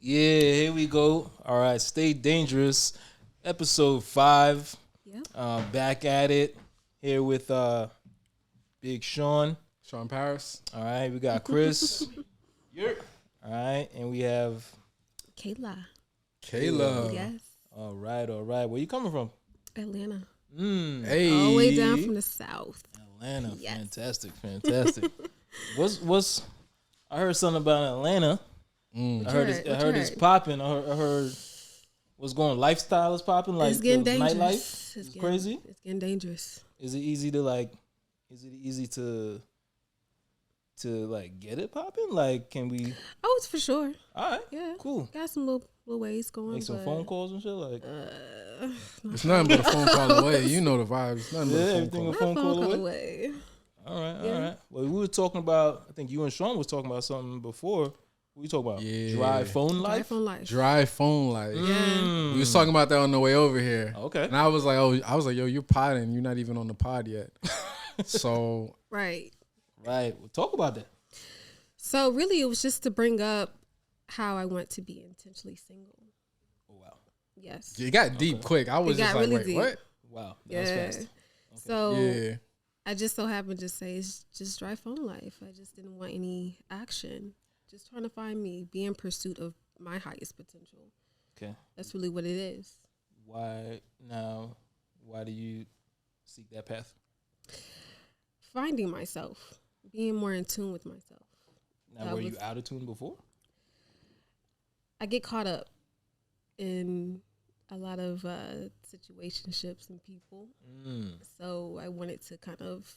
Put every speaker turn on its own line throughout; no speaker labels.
Yeah, here we go. All right, Stay Dangerous, episode 5.
Yep.
Back at it here with Big Sean.
Sean Paris.
All right, we got Chris. All right, and we have
Kayla.
Kayla.
Yes.
all right. Where you coming from?
Atlanta.
Hey.
All the way down from the south.
Atlanta.
Yes.
Fantastic. What's I heard something about Atlanta. I heard it's popping. I heard what's going. Lifestyle is popping. Like
it's getting dangerous.
Nightlife is crazy.
It's getting dangerous.
Is it easy to like? Is it easy to like get it popping? Like, can we?
Oh, it's for sure.
All right.
Yeah.
Cool.
Got some little ways going.
Make some phone calls and shit. Like,
It's nothing but a phone call away. You know the vibes. It's nothing but a phone
everything
call.
a phone call away.
away.
All right.
Yeah.
Well, we were talking about. I think you and Sean was talking about something before. What you talking about?
Yeah.
Dry phone life.
Dry phone life.
Dry phone life.
Yeah.
We was talking about that on the way over here.
Okay.
And I was like, yo, you're podding. You're not even on the pod yet. So
Right.
Right. Well, talk about that.
So really, it was just to bring up how I want to be intentionally single.
Oh, wow.
Yes.
it got deep quick. I was
It
just
got
like,
really
wait,
deep.
what?
Wow. That was
Yeah.
fast.
So
Yeah.
I just so happened to say it's just dry phone life. I just didn't want any action. Just trying to find me, be in pursuit of my highest potential.
Okay.
That's really what it is.
Why do you seek that path?
Finding myself, being more in tune with myself.
Now, were you out of tune before?
I get caught up in a lot of situationships and people. So I wanted to kind of.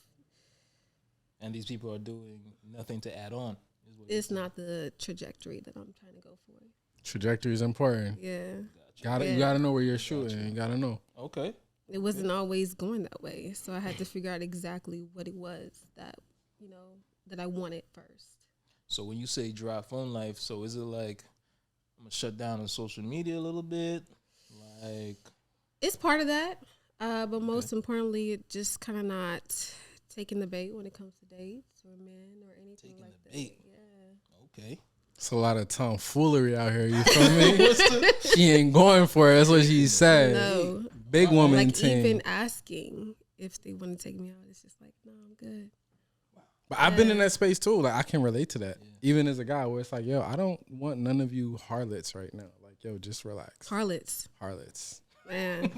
And these people are doing nothing to add on. Is what
It's not the trajectory that I'm trying to go for.
Trajectory is important.
Yeah.
You gotta know where you're shooting. You gotta know.
Okay.
It wasn't always going that way. So I had to figure out exactly what it was that, that I wanted first.
So when you say dry phone life, so is it like I'm gonna shut down on social media a little bit? Like,
It's part of that. But most importantly, it just kind of not taking the bait when it comes to dates or men or anything
Taking
like
the
that.
bait.
Yeah.
okay.
It's a lot of tomfoolery out here. You feel me? She ain't going for it. That's what she said.
No.
Big woman
Like
team.
even asking if they want to take me out, it's just like, no, I'm good.
But I've been in that space too. Like I can relate to that. Even as a guy where it's like, yo, I don't want none of you harlots right now. Like, yo, just relax.
Harlots. Man.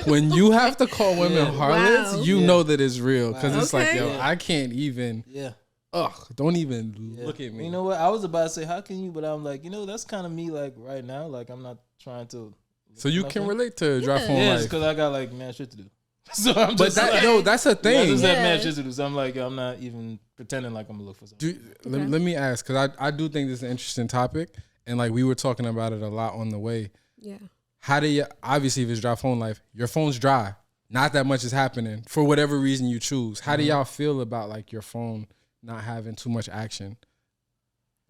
When you have to call women harlots,
Wow.
you know that it's real. Because it's like,
Okay.
yo, I can't even,
Yeah.
don't even look at me.
You know what? I was about to say, how can you? But I'm like, that's kind of me. Like right now, like I'm not trying to.
So you can relate to dry phone
Yes,
life.
because I got like mad shit to do. So I'm
But
just
that,
like,
yo, that's a
I
thing.
just have
Yeah.
mad shit to do. So I'm like, I'm not even pretending like I'm gonna look for something.
Let me ask, because I do think this is an interesting topic. And like we were talking about it a lot on the way.
Yeah.
How do you, obviously if it's dry phone life, your phone's dry. Not that much is happening for whatever reason you choose. How do y'all feel about like your phone not having too much action?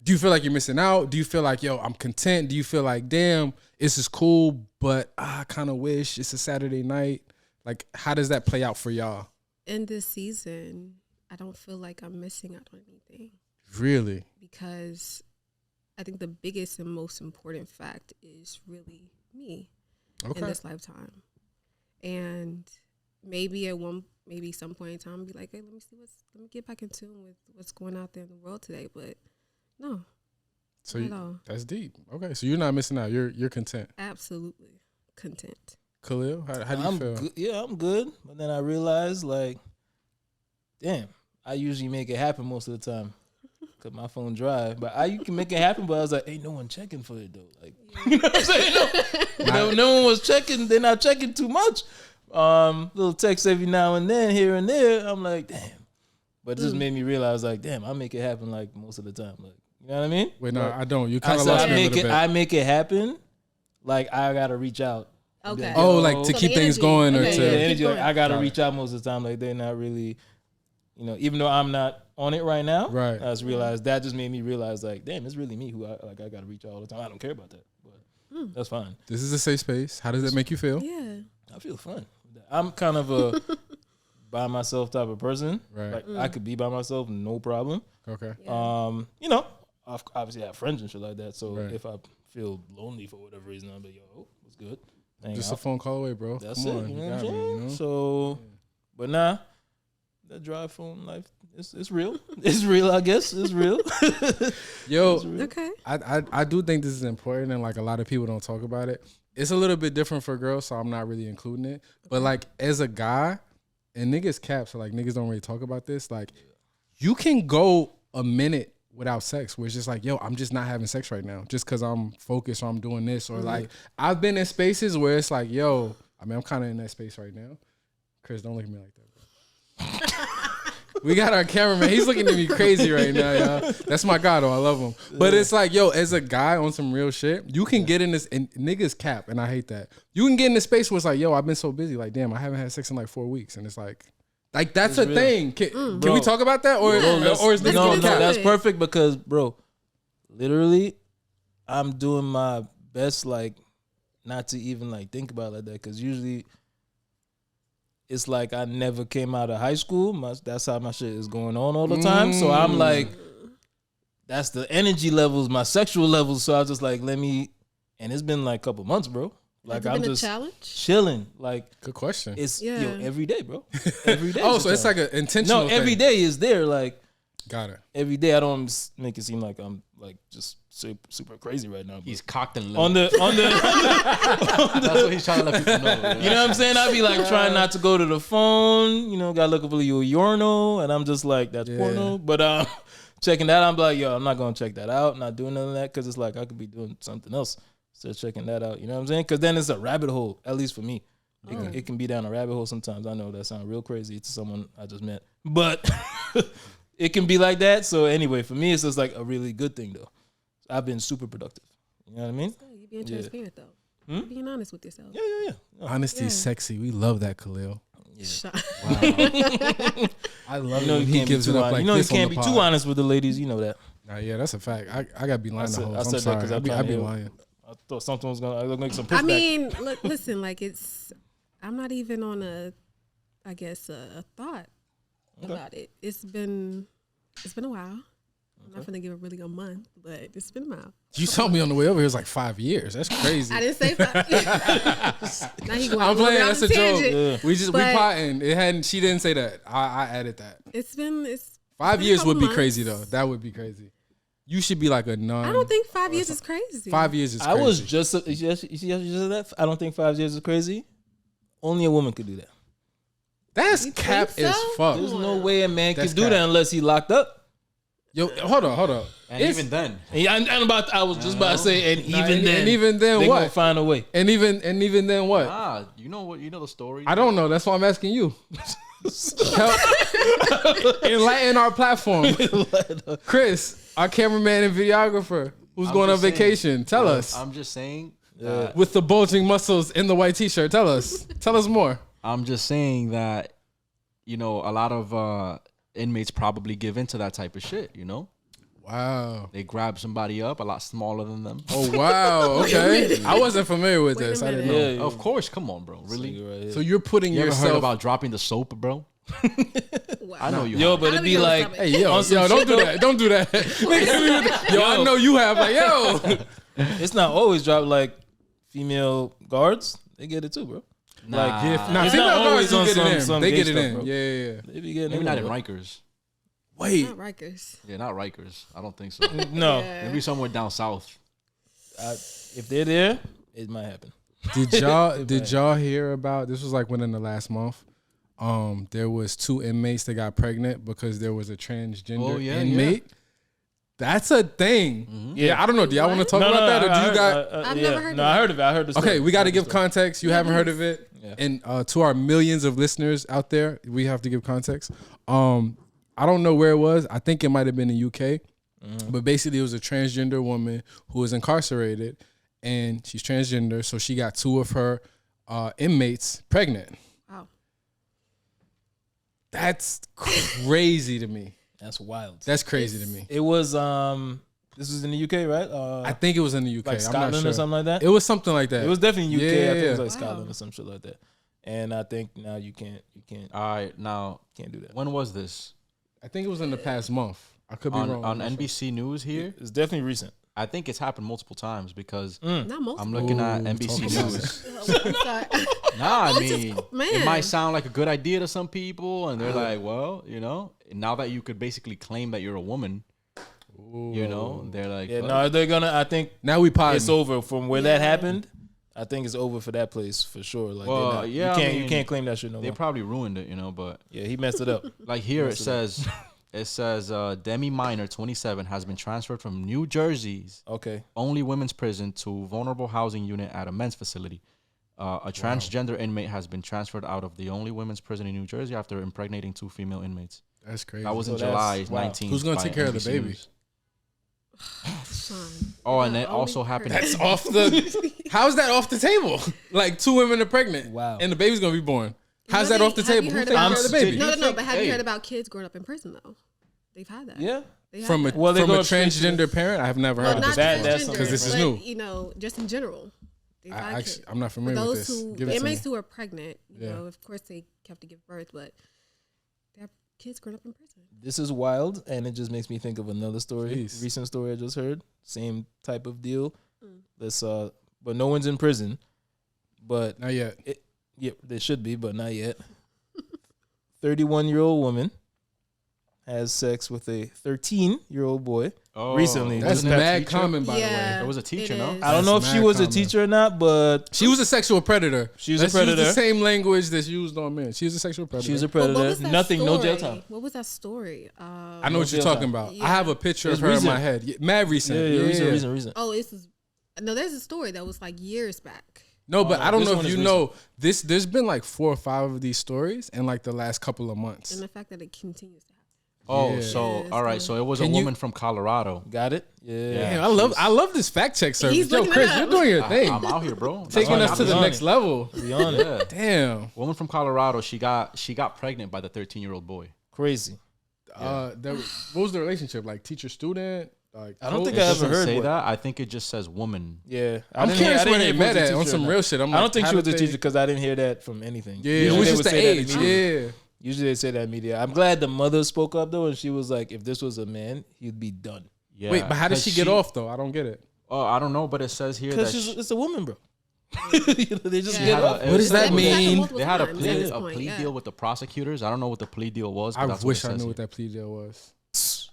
Do you feel like you're missing out? Do you feel like, yo, I'm content? Do you feel like, damn, this is cool, but I kind of wish it's a Saturday night? Like, how does that play out for y'all?
In this season, I don't feel like I'm missing out on anything
Really?
because I think the biggest and most important fact is really me in this lifetime. And maybe some point in time, I'll be like, hey, let me get back in tune with what's going out there in the world today. But no,
So
not at all.
that's deep. Okay, so you're not missing out. You're content.
Absolutely content.
Khalil, how do you feel?
Good. Yeah, I'm good. But then I realized, like, damn, I usually make it happen most of the time. Cause my phone dry, but you can make it happen. But I was like, ain't no one checking for it though. Like, you know what I'm saying? No one was checking. They're not checking too much. Little text every now and then, here and there. I'm like, damn. But it just made me realize, like, damn, I make it happen like most of the time. Like, you know what I mean?
Wait, no,
Like,
I don't. You
I
kind of
said
lost
I
me a
make
little
it.
bit.
I make it happen. Like I gotta reach out.
Okay.
Oh, like to
So
keep
the
things
energy.
going or
Okay,
to
Yeah,
yeah.
the energy,
keep
like,
going.
I gotta
Got it.
reach out most of the time. Like they're not really, even though I'm not on it right now.
Right.
I just realized that just made me realize, like, damn, it's really me who I gotta reach out all the time. I don't care about that, but that's fine.
This is a safe space. How does that make you feel?
Yeah.
I feel fun. I'm kind of a by myself type of person.
Right.
Like I could be by myself, no problem.
Okay.
Yeah.
obviously I have friends and shit like that. So
Right.
if I feel lonely for whatever reason, I'll be yo, what's good? Hang
Just
out.
a phone call away, bro.
That's
Come
it.
on,
You
you
know what
got
I'm
me,
saying?
you know?
So, but nah, that dry phone life, it's real. It's real, I guess. It's real.
Yo,
Okay.
I do think this is important, and like a lot of people don't talk about it. It's a little bit different for girls, so I'm not really including it. But like as a guy, and niggas cap, so like niggas don't really talk about this. Like you can go a minute without sex, where it's just like, yo, I'm just not having sex right now, just because I'm focused or I'm doing this, or like I've been in spaces where it's like, yo, I mean, I'm kind of in that space right now. Chris, don't look at me like that, bro. We got our cameraman. He's looking at me crazy right now, y'all. That's my guy, though. I love him. But it's like, yo, as a guy on some real shit, you can get in this, and niggas cap, and I hate that. You can get in this space where it's like, yo, I've been so busy. Like, damn, I haven't had sex in like 4 weeks. And it's like that's a
real.
thing. Can
Bro.
we talk about that? Or, or is this
no,
into
that's
it.
perfect because, bro, literally, I'm doing my best, like, not to even like think about it like that, because usually it's like I never came out of high school. That's how my shit is going on all the time. So I'm like, that's the energy levels, my sexual levels. So I was just like, let me, and it's been like a couple months, bro. Like
Has it
I'm
been
just
a challenge?
chilling. Like
good question.
it's
Yeah.
every day, bro. Every day.
Oh,
is
so
a
it's like
challenge.
an intentional
no, every
thing.
day is there. Like
Got it.
every day, I don't make it seem like I'm like just super crazy right now. But
He's cocked and
on
low.
the
That's what he's trying to let people know.
you know what I'm saying? I be like trying not to go to the phone, gotta look for your urinal, and I'm just like, that's porno. But checking that, I'm like, yo, I'm not gonna check that out, not doing none of that, because it's like I could be doing something else instead of checking that out. You know what I'm saying? Because then it's a rabbit hole, at least for me. It can be down a rabbit hole sometimes. I know that sounds real crazy to someone I just met, but it can be like that. So anyway, for me, it's just like a really good thing though. I've been super productive. You know what I mean?
You being transparent though. You being honest with yourself.
Yeah.
Honesty is sexy. We love that, Khalil.
Shut-
I love
You know
it.
you
He
can't be
gives
too
it up
honest.
like
You know you
this on
can't
the
be
pod.
too honest with the ladies. You know that.
Nah, yeah, that's a fact. I gotta be lying to
said-
hoes.
I
I'm
said that
sorry.
'cause I'm
I be
trying to hear-
lying.
I thought something was gonna make some pushback.
I mean, look, listen, like I'm not even on a thought about it. It's been a while. I'm not gonna give it really a month, but it's been a while.
You told me on the way over here it was like 5 years. That's crazy.
I didn't say 5. Now he going
I'm playing. That's a joke.
Yeah.
We
But-
potting. It hadn't. She didn't say that. I added that.
It's
5
been a
years
couple
would be
months.
crazy though. That would be crazy. You should be like a nun.
I don't think 5 years is crazy.
5 years is
I
crazy.
was just you see how you said that? I don't think 5 years is crazy. Only a woman could do that.
That's
You
cap
think
as
so?
fuck.
There's no way a man
That's
could do
cap.
that unless he locked up.
Yo, hold on.
And
It's-
even then,
I was just about to say, and even then,
and even then
they
what?
gonna find a way.
And even then what?
you know what? You know the story.
I don't know. That's why I'm asking you. Help. Enlighten our platform. Chris, our cameraman and videographer, who's
I'm
going on
just saying,
vacation. Tell us.
I'm just saying.
With the bulging muscles in the white t-shirt. Tell us. Tell us more.
I'm just saying that, a lot of inmates probably give into that type of shit.
Wow.
They grab somebody up a lot smaller than them.
Oh, wow. Okay. I wasn't familiar with
Wait a
this. I didn't know.
minute.
Yeah,
Of course, come on, bro. Really?
Right here.
So you're putting
You ever
yourself...
heard about dropping the soap, bro?
Wow.
I know you.
Yo,
have.
but
I
it'd
don't
be
even know
like,
what's
Hey, yo,
on some
don't
shit
do
though-
that. Don't do that. Yo, I know you have. Like, yo.
it's not always drop like female guards. They get it too, bro.
Nah,
Like,
Nah,
It's
female
not
guards
always
do
on
get it in.
some
They
gay
get it
stuff,
in.
bro.
Yeah.
They be getting
maybe
it
not
in,
in
bro.
Rikers.
Wait.
Not Rikers.
Yeah, not Rikers. I don't think so.
No,
Yeah.
Maybe somewhere down south.
if they're there, it might happen.
Did y'all hear about this? Was like within the last month. There was 2 inmates that got pregnant because there was a transgender
Oh, yeah,
inmate. That's a thing. Yeah, I don't know. Do y'all want to talk about that, or do you got?
I've never heard of
I
it.
heard of it. I heard the story.
Okay, we got to
I heard
give
the story.
context. You
Yeah,
haven't heard
please.
of it,
Yeah.
and to our millions of listeners out there, we have to give context. I don't know where it was. I think it might have been in UK, but basically it was a transgender woman who was incarcerated, and she's transgender, so she got 2 of her inmates pregnant.
Wow.
That's crazy to me.
That's wild.
That's crazy to me.
It was this was in the UK, right?
I think it was in the UK.
like
I'm
Scotland
not sure.
or something like that.
It was something like that.
It was definitely UK. I think it was
Yeah.
like Scotland
Wow.
or some shit like that. And I think now you can't
All right, now
do that.
when was this?
I think it was in the past month. I could be wrong.
On NBC News here.
It's definitely recent.
I think it's happened multiple times because
Not multiple.
I'm looking at NBC News. Nah, I mean,
man.
it might sound like a good idea to some people, and they're like, well, you know, now that you could basically claim that you're a woman, you know, they're like,
Yeah,
fuck.
no, they're gonna. I think
Now we potting.
it's over from where that happened. I think it's over for that place for sure. Like,
Well,
they're not-
yeah,
you
I
can't
mean,
you can't claim that shit no
They
more.
probably ruined it, you know, but
Yeah, he messed it up.
like here it says, Demi Minor, 27, has been transferred from New Jersey's
Okay,
only women's prison to vulnerable housing unit at a men's facility. A transgender inmate has been transferred out of the only women's prison in New Jersey after impregnating 2 female inmates.
That's crazy.
That was in
So that's-
July
wow.
19th.
Who's gonna
by
take care of the
NBC
baby?
News.
Son.
Oh, and it
Only
also happened.
person.
That's off the. How's that off the table? Like 2 women are pregnant.
Wow.
And the baby's gonna be born. How's
Have
that
you-
off the
have you
table? Who's
heard
taking care
about-
of the baby?
No,
think-
but have you
hey.
heard about kids growing up in prison though? They've had that.
yeah.
They have
From a
that.
Well, they
from
go
a
up straight to-
transgender parent, I have never
Well,
heard of
not
this
That-
before.
that's
transgender,
Because this is
but,
new.
You know, just in general. They've had
I
kids.
I'm not
For
familiar with
those
this.
who,
Give
the
it to me.
inmates who are pregnant, you
Yeah.
know, of course they have to give birth, but they have kids growing up in prison.
This is wild, and it just makes me think of another story,
Jeez.
recent story I just heard. Same type of deal. This, but no one's in prison. But
Not yet.
yeah, they should be, but not yet. 31-year-old woman has sex with a 13-year-old boy.
Oh,
Recently.
That's
Wasn't that
mad
teacher?
common, by the way.
Yeah,
It was a teacher,
it
no?
is.
I don't know if
That's
she
mad
was a
common.
teacher or not, but
She was a sexual predator.
She was a
Let's use
predator.
the same language that's used on men. She was a sexual predator.
she was a
But what
predator.
was that
Nothing, no jail
story?
time.
What was that story?
I know what
No
you're
jail
talking
time.
about.
Yeah.
I have a picture
It's
of her
recent.
in my head. Yeah, mad recent.
Yeah, recent.
Oh, this is no. There's a story that was like years back.
No, but I don't
This
know
one
if
is
you know this. There's been like 4 or 5 of these stories in like the last couple of months.
And the fact that it continues to happen.
Oh,
Yeah.
so
Yes,
all right.
yeah.
So it was
Can
a
you-
woman from Colorado.
Got it? Yeah.
Yeah.
Damn, I love this fact check service.
He's
Yo,
looking
Chris,
it
you're
up.
doing your thing.
I'm out here, bro. That's
Taking
why
us
I'm
to the
on
next
it.
level.
Be on it.
Yeah.
Damn.
Woman from Colorado. She got pregnant by the 13-year-old boy.
Crazy.
What was the relationship? Like teacher student? Like
I don't think
coach?
I ever
doesn't
heard
say
what-
that. I think it just says woman.
Yeah.
I'm
didn't
curious
I didn't
where they
hear if it
met
was a
at on
teacher or
some
not.
real shit.
I don't think
how
she was
did
a
they-
teacher because I didn't hear that from anything.
Yeah,
Usually
it was
they
just
would
the
say that
age.
immediately.
Yeah.
Usually they say that media. I'm glad the mother spoke up though, and she was like, "If this was a man, he'd be done."
Yeah.
Wait, but how did
'cause
she get off though? I don't get it.
Oh, I don't know, but it says here
Because
that
it's a woman, bro. You know, they just
Yeah.
get
had
off.
a-
What does that
That was happened
mean?
multiple
they had a
times
plea,
at this
a
point,
plea
yeah.
deal with the prosecutors. I don't know what the plea deal was. But
I
that's
wish
what
I
it says
knew
here.
what that plea deal was.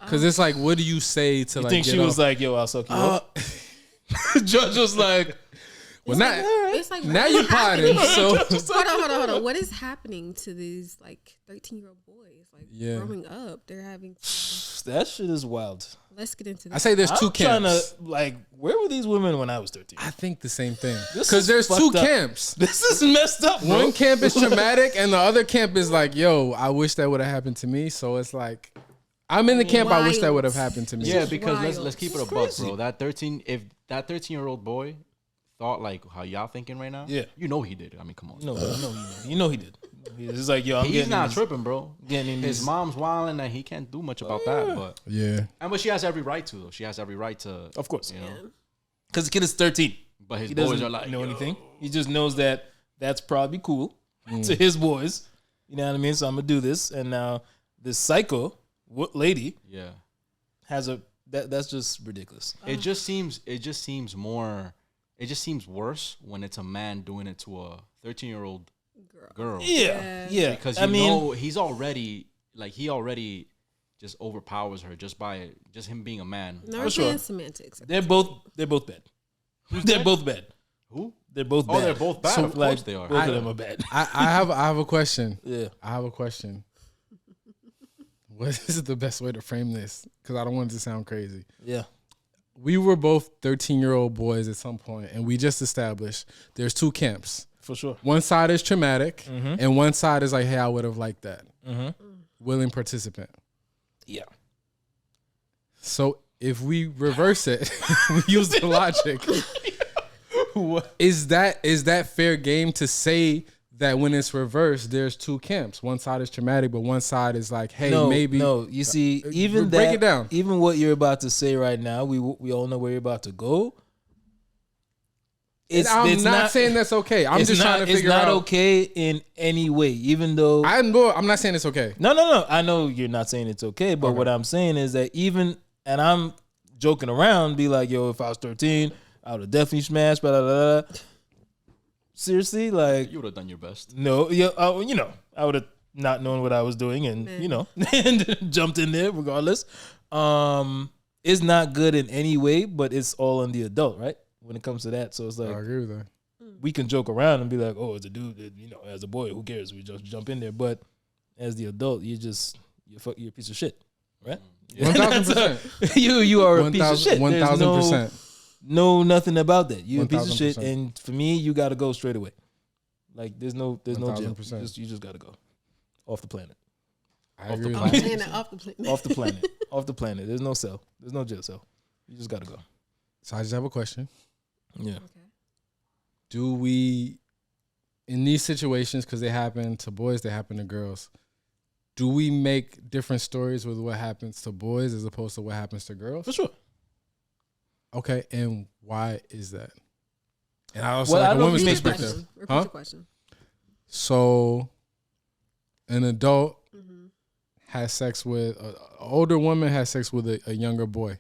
Because it's like, what do you say to
You
like?
think
get
she was
off?
like, "Yo, I'll suck you up"?
Judge was like, well,
It's
not
like, it's like
now
what
you
is
potting.
happening?
So
hold on. What is happening to these like 13-year-old boys? Like
Yeah.
growing up, they're having.
That shit is wild.
Let's get into. This.
I say there's 2
I'm trying
camps.
to like, where were these women when I was 13?
I think the same thing.
This
Because
is
there's 2
fucked up.
camps.
This is messed up, bro.
One camp is traumatic, and the other camp is like, yo, I wish that would have happened to me. So it's like, I'm in the camp. I wish that
Wild.
would have happened to me.
Yeah, because let's
wild.
keep it a
It's
buck,
crazy.
bro. That 13-year-old boy thought like how y'all thinking right now.
Yeah.
you know he did it. I mean, come on.
No, you know he did. He's like, "Yo, I'm
He's
getting
not
in this-
tripping, bro.
Getting in
His
these-
mom's wilding and he can't do much about that. But
Yeah.
but she has every right to though. She has every right to,
Of course,
you know.
because the kid is 13.
But his
He
boys
doesn't
are like
know
yo.
anything. He just knows that that's probably cool to his boys. You know what I mean? So I'm gonna do this, and now this psycho lady
Yeah,
has a that's just ridiculous.
it just seems more. It just seems worse when it's a man doing it to a 13-year-old girl.
Yeah.
Because
I mean,
know he already just overpowers her just by him being a man.
No, we're
For sure.
playing semantics.
they're both bad. They're both bad.
Who?
They're both bad.
Oh, they're both bad.
So,
Of
like,
course they are.
Both of them are bad.
I have a question.
Yeah.
I have a question. What is the best way to frame this? Because I don't want it to sound crazy.
Yeah.
We were both 13-year-old boys at some point, and we just established there's 2 camps.
For sure.
One side is traumatic, and one side is like, hey, I would have liked that. Willing participant.
Yeah.
So if we reverse it, we use the logic. Is that fair game to say that when it's reversed, there's 2 camps? One side is traumatic, but one side is like, hey, maybe.
No, you see, even
break
that,
it down.
even what you're about to say right now, we all know where you're about to go.
I'm not saying that's okay. I'm just trying to figure out.
It's not okay in any way, even though
I'm not saying it's okay.
No. I know you're not saying it's okay, but what I'm saying is that and I'm joking around, be like, yo, if I was 13, I would have definitely smashed. Blah, blah, blah, blah. Seriously, like
you would have done your best.
No, yeah, I would have not known what I was doing, and and jumped in there regardless. It's not good in any way, but it's all on the adult, right? When it comes to that, so it's like
I agree with that.
We can joke around and be like, "Oh, it's a dude." As a boy, who cares? We just jump in there. But as the adult, you're a piece of shit, right?
1,000%.
You are a piece of shit.
1,000%.
No, nothing about that. You're a piece of
1,000%.
shit, and for me, you got to go straight away. Like there's no jail.
1,000%.
You just got to go off the planet.
I agree.
Off the planet.
Off the planet. Off the planet. There's no cell. There's no jail cell. You just got to go.
So I just have a question.
Yeah.
Okay.
Do we, in these situations, because they happen to boys, they happen to girls, do we make different stories with what happens to boys as opposed to what happens to girls?
For sure.
Okay, and why is that? And I also
Well,
like
I
a
don't
woman's
think
perspective.
Repeat your question.
So, an adult has sex with an older woman has sex with a younger boy.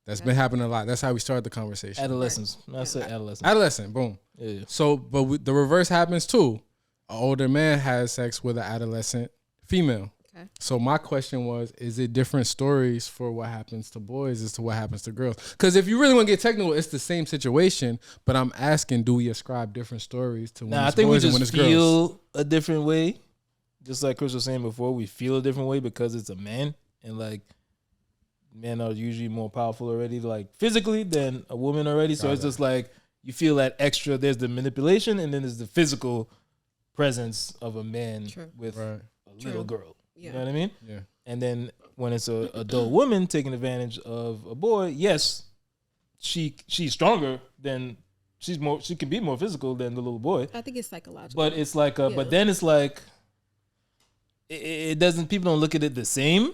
That's been happening a lot. That's how we started the conversation.
Adolescence. I said adolescence.
Adolescent, boom.
Yeah.
So, but the reverse happens too. An older man has sex with an adolescent female.
Okay.
So my question was, is it different stories for what happens to boys as to what happens to girls? Because if you really want to get technical, it's the same situation. But I'm asking, do we ascribe different stories to when it's boys and when it's
we just feel
girls?
a different way. Just like Chris was saying before, we feel a different way because it's a man. And like men are usually more powerful already, like physically, than a woman already. So it's just like you feel that extra. There's the manipulation, and then there's the physical presence of a man with a little girl.
Yeah.
You know what I mean?
Yeah.
And then when it's a adult woman taking advantage of a boy, yes, she's stronger than she can be more physical than the little boy.
I think it's psychological.
But it's like but then it's like it doesn't. People don't look at it the same.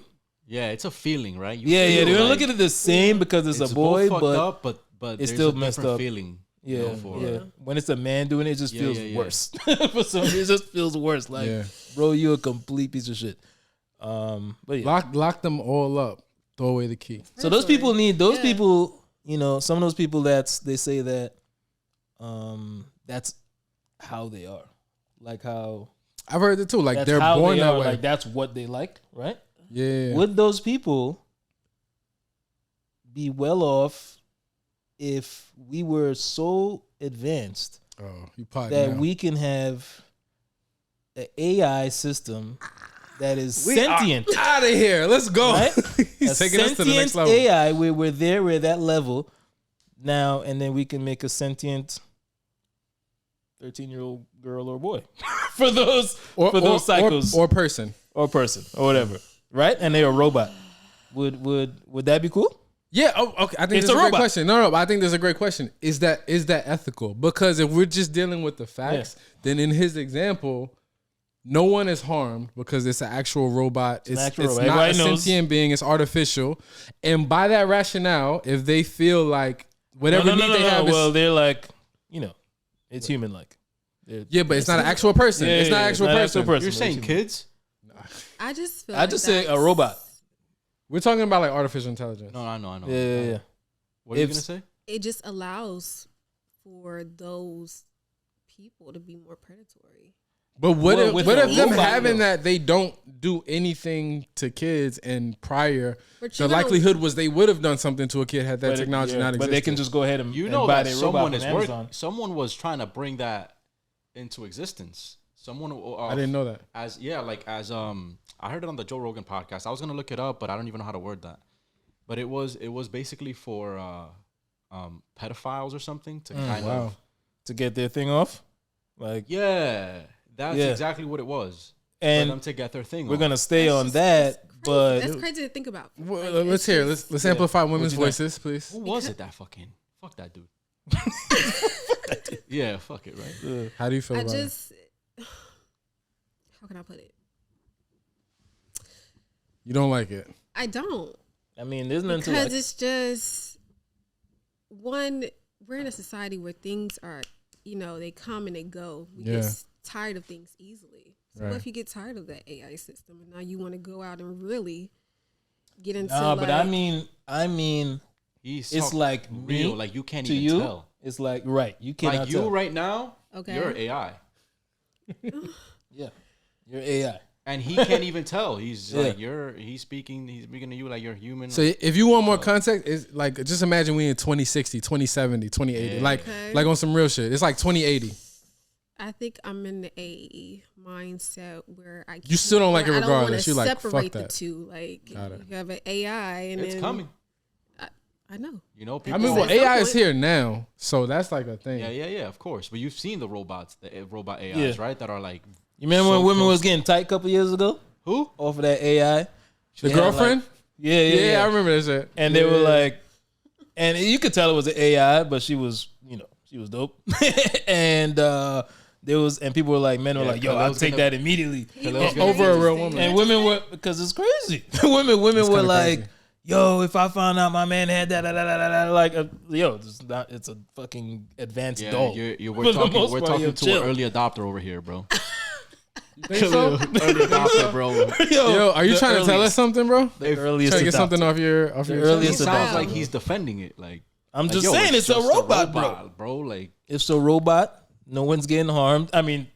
Yeah, it's a feeling, right?
They don't look at it the same because it's a boy,
both fucked up, but
it's
there's
still
a
messed
different
up.
feeling.
Yeah. When it's a man doing it, it just feels worse. For some reason, it just feels worse. Like, bro, you a complete piece of shit. But
Lock them all up. Throw away the key.
So those people need people. Some of those people they say that that's how they are. Like how
I've heard it too. Like
that's
they're
how
born
they
that
are.
way.
Like that's what they like, right?
Yeah.
Would those people be well off if we were so advanced that we can have an AI system that is sentient?
Out of here. Let's go.
Right?
He's taking us to the next level.
AI, we're at that level now, and then we can make a sentient 13-year-old girl or boy for those cycles
or person
or whatever, right? And they're a robot. Would that be cool?
Yeah. Oh, okay. I think
It's
that's a
a
great
robot.
question. No, but I think there's a great question. Is that ethical? Because if we're just dealing with the facts, then in his example, no one is harmed because it's an actual robot. It's not a sentient being. It's artificial. And by that rationale, if they feel like whatever need they have,
they're like, it's human like.
Yeah, but it's not an actual person. It's not an actual person.
You're saying kids?
I just
say a robot.
We're talking about like artificial intelligence.
No, I know.
Yeah.
What are you gonna say?
It just allows for those people to be more predatory.
But what if them having
though?
that they don't do anything to kids and prior, the
know,
likelihood was they would have done something to a kid had that technology not existed.
But they can just go ahead and buy
that
their
someone
robot
is
from Amazon.
someone was trying to bring that into existence. Someone
I didn't know that.
I heard it on the Joe Rogan podcast. I was gonna look it up, but I don't even know how to word that. But it was basically for pedophiles or something to kind of
to get their thing off. Like
that's exactly what it was.
And
for them to get their thing.
We're gonna stay on that, but
that's crazy to think about.
Well, let's hear. Let's amplify women's voices, please.
Who was it that fucking fuck that dude? Yeah, fuck it, right?
How do you feel about it?
How can I put it?
You don't like it.
I don't.
I mean, there's nothing
because
to like.
it's just one. we're in a society where things are, they come and they go. We get tired of things easily. So what if you get tired of that AI system and now you want to go out and really get into?
But I mean, it's like
real.
Me
like you can't
to
even
you.
Tell.
It's like you cannot
like you
tell.
right now.
Okay,
you're AI.
Yeah, you're AI.
And he can't even tell. He's like he's speaking to you like you're human.
So if you want more context, it's like just imagine we in 2060, 2070, 2080. Like on some real shit. It's like 2080.
I think I'm in the A mindset where
you still don't like it regardless.
You
like
separate
fuck that.
the two. Like you have an AI and
it's coming.
I know.
I mean, well, AI is here now, so that's like a thing.
Yeah, of course. But you've seen the robots, the robot AIs, right? That are like.
You remember when women was getting tight a couple years ago?
Who?
Off of that AI.
The girlfriend?
Yeah.
I remember that shit.
And they were like, and you could tell it was an AI, but she was dope. And and people were like, men were like, yo, I'll take that immediately
over a real woman.
And women were, because it's crazy. women were like, crazy. Yo, if I found out my man had that, like, it's a fucking advanced doll.
We're talking to an early adopter over here, bro.
So?
Early adopter, bro.
Yo, are you trying to tell us something, bro?
The earliest
trying to get
adopter.
something off your
earliest
He sounds
adopter.
like he's defending it. Like
I'm just saying, it's a robot,
bro. Like
it's a robot. No one's getting harmed. I mean,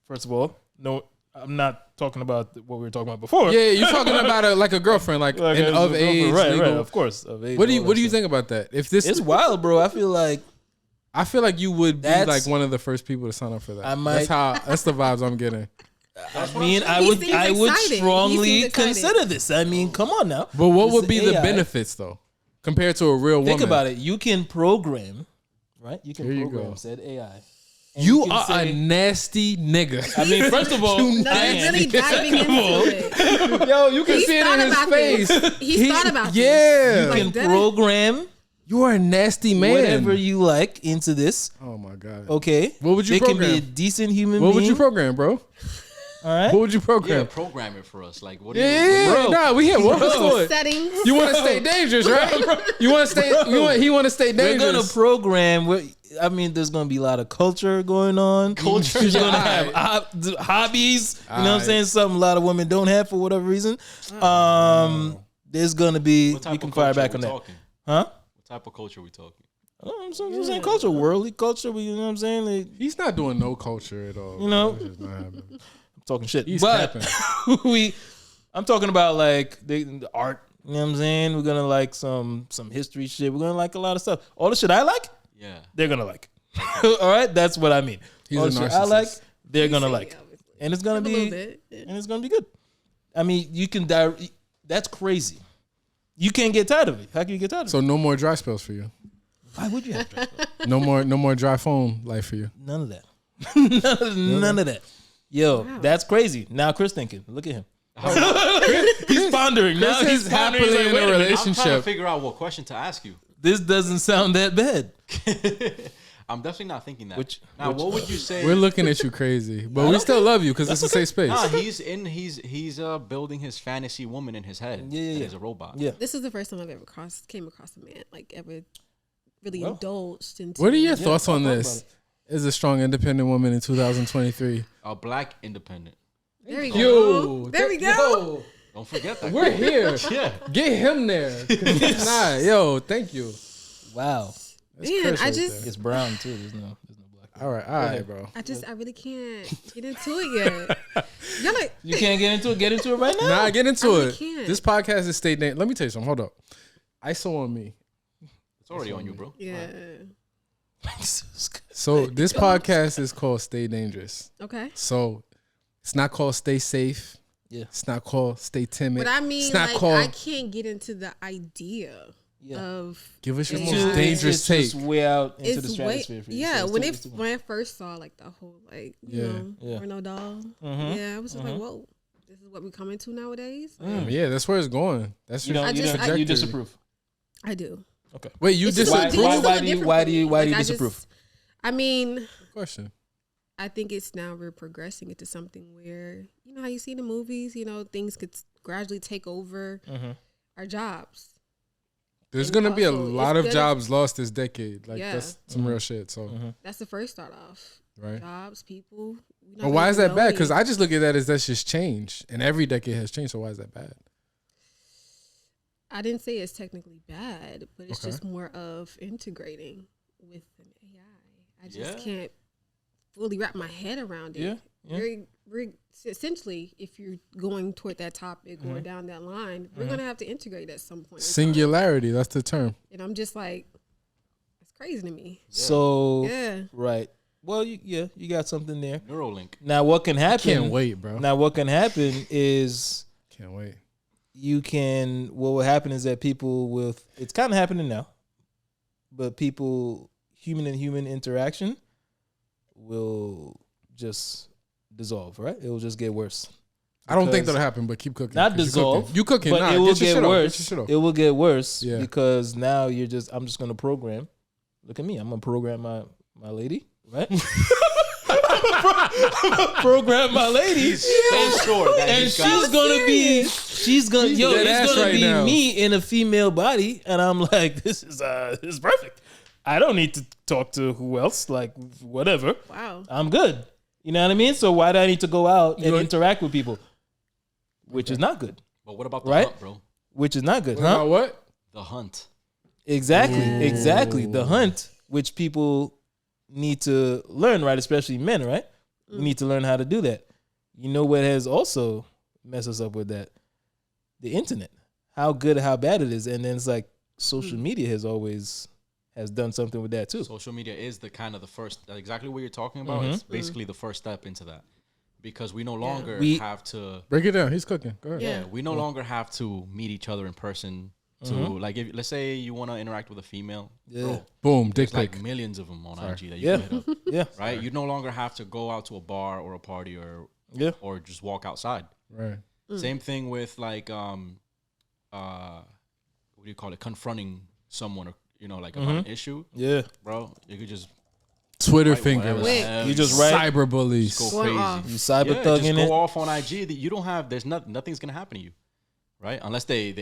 first of all, no, I'm not talking about what we were talking about before.
Yeah, you're talking about a girlfriend, like an of age,
right,
legal.
Of course, of age.
What do you think about that? If this,
it's wild, bro. I feel like
you would be like one of the first people to sign up for that. That's the vibes I'm getting.
I would strongly consider this. I mean, come on now.
But what would be the benefits though, compared to a real woman?
Think about it. You can program, right? You can program said AI.
You are a nasty nigga.
I mean, first of all,
really diving into it.
Yo, you can see it in his face.
He's thought about this.
Yeah.
You can program.
You are a nasty man.
Whatever you like into this.
Oh my God.
Okay.
What would you program?
They can be a decent human being.
What would you program, bro?
All right.
What would you program?
Yeah, program it for us. Like, what do you
bro. Nah, we here. Let's do it.
Settings.
You want to stay dangerous, right? You want to stay. He want to stay dangerous.
We're gonna program. I mean, there's gonna be a lot of culture going on. She's gonna have hobbies. You know what I'm saying? Something a lot of women don't have for whatever reason. There's gonna be. We can fire back on that. Huh?
What type of culture are we talking?
I'm saying culture, worldly culture. You know what I'm saying? Like,
he's not doing no culture at all.
You know, I'm talking shit. I'm talking about like the art. You know what I'm saying? We're gonna like some history shit. We're gonna like a lot of stuff. All the shit I like, they're gonna like. All right, that's what I mean.
He's
all
a
the shit
narcissist.
I like, they're gonna like, and it's gonna be,
and
it's gonna be good. I mean, you can die. That's crazy. You can't get tired of it. How can you get tired of it?
So no more dry spells for you.
Why would you have dry spells?
No more dry phone life for you.
None of that. None of that. Yo, that's crazy. Now Chris thinking. Look at him. He's pondering. Now he's
happily
like,
in a relationship.
I'm trying to figure out what question to ask you.
This doesn't sound that bad.
I'm definitely not thinking that.
What
would you say?
We're looking at you crazy, but we still love you because it's a safe space.
Nah, he's building his fantasy woman in his head. Yeah. He's a robot.
Yeah.
This is the first time I've ever came across a man ever really indulged into.
What are your thoughts on this? Is a strong independent woman in 2023?
A black independent.
There we go. There we go.
Don't forget that.
We're here.
Yeah.
Get him there. Yo, thank you.
Wow.
Man,
it's brown too. There's no black.
All right, bro.
I really can't get into it yet.
You can't get into it. Get into it right now.
Nah, get into it.
Can't.
This podcast is state name. Let me tell you something. Hold up. ISO on me.
It's already on you, bro.
Yeah.
So this podcast is called Stay Dangerous.
Okay.
So it's not called Stay Safe.
Yeah.
It's not called Stay Timid.
But I mean,
it's not
like,
called,
I can't get into the idea of.
Give us your
Yeah.
most dangerous take.
It's way out into the
It's
stratosphere for you.
yeah.
So
When I first saw like the whole porno doll, I was just like, whoa, this is what we're coming to nowadays.
Yeah, that's where it's going. That's
you disapprove.
I do.
Okay.
Wait, you disapprove?
Why do you disapprove?
I mean,
Good question.
I think it's now we're progressing into something where, you know how you see in the movies, things could gradually take over our jobs.
There's
And
gonna be a
also,
lot
it's
of
good
jobs lost this decade. Like
Yeah.
that's some real shit. So
That's the first start off.
right.
Jobs, people. We're not
But
gonna
why is
even
that
know
bad? Because
any-
I just look at that as that's just change, and every decade has changed. So why is that bad?
I didn't say it's technically bad, but it's
Okay.
just more of integrating with an AI. I just
Yeah.
can't fully wrap my head around it.
Yeah, yeah.
We're essentially, if you're going toward that topic or down that line, we're gonna have to integrate at some point. in time.
Singularity. That's the term.
And I'm just like, it's crazy to me.
So
Yeah.
right. Well, you got something there.
Neuralink.
Now, what can happen?
Can't wait, bro.
Now, what can happen is
Can't wait.
what will happen is that people with it's kind of happening now, but people human and human interaction will just dissolve, right? It will just get worse.
I don't think
Because-
that'll happen, but keep cooking.
Not
'cause you
dissolve.
cooking. You cooking,
but
nah,
it will
get your
get
shit off, get your
worse.
shit off.
It will get worse
Yeah.
because now I'm just gonna program. Look at me. I'm gonna program my lady, right? I'm gonna program my lady.
So sure that
And
he's
she's gonna be,
She's
it's
dead
gonna
ass right
be
now.
me in a female body, and I'm like, this is perfect. I don't need to talk to who else, like whatever.
Wow.
I'm good. You know what I mean? So why do I need to go out and
know-
interact with people? Which is not good.
But what about the
Right?
hunt, bro?
Which is not good,
What
huh?
about what?
The hunt.
Exactly. The hunt, which people need to learn, right? Especially men, right? We need to learn how to do that. You know what has also messed us up with that? The internet. How good, how bad it is. And then it's like social media has done something with that too.
Social media is the first, exactly what you're talking about. It's basically the first step into that. Because we no longer
We-
have to,
Break it down. He's cooking. Go ahead.
Yeah.
we no longer have to meet each other in person to, like, if let's say you want to interact with a female,
Yeah.
bro,
Boom. Dick
there's like
pic.
millions of them on
Sorry.
IG that you
Yeah.
can hit up,
Yeah.
right? You no longer have to go out to a bar or a party
Yeah.
or just walk outside.
Right.
Same thing with like what do you call it? Confronting someone, or like about an issue,
Yeah.
bro. You could just
Twitter
write
fingers.
Wait.
You just write.
Cyber bullies.
go
Going
crazy.
off.
You cyber
Yeah,
thugging
just
it.
go off on IG. That you don't have. There's nothing's gonna happen to you, right? Unless they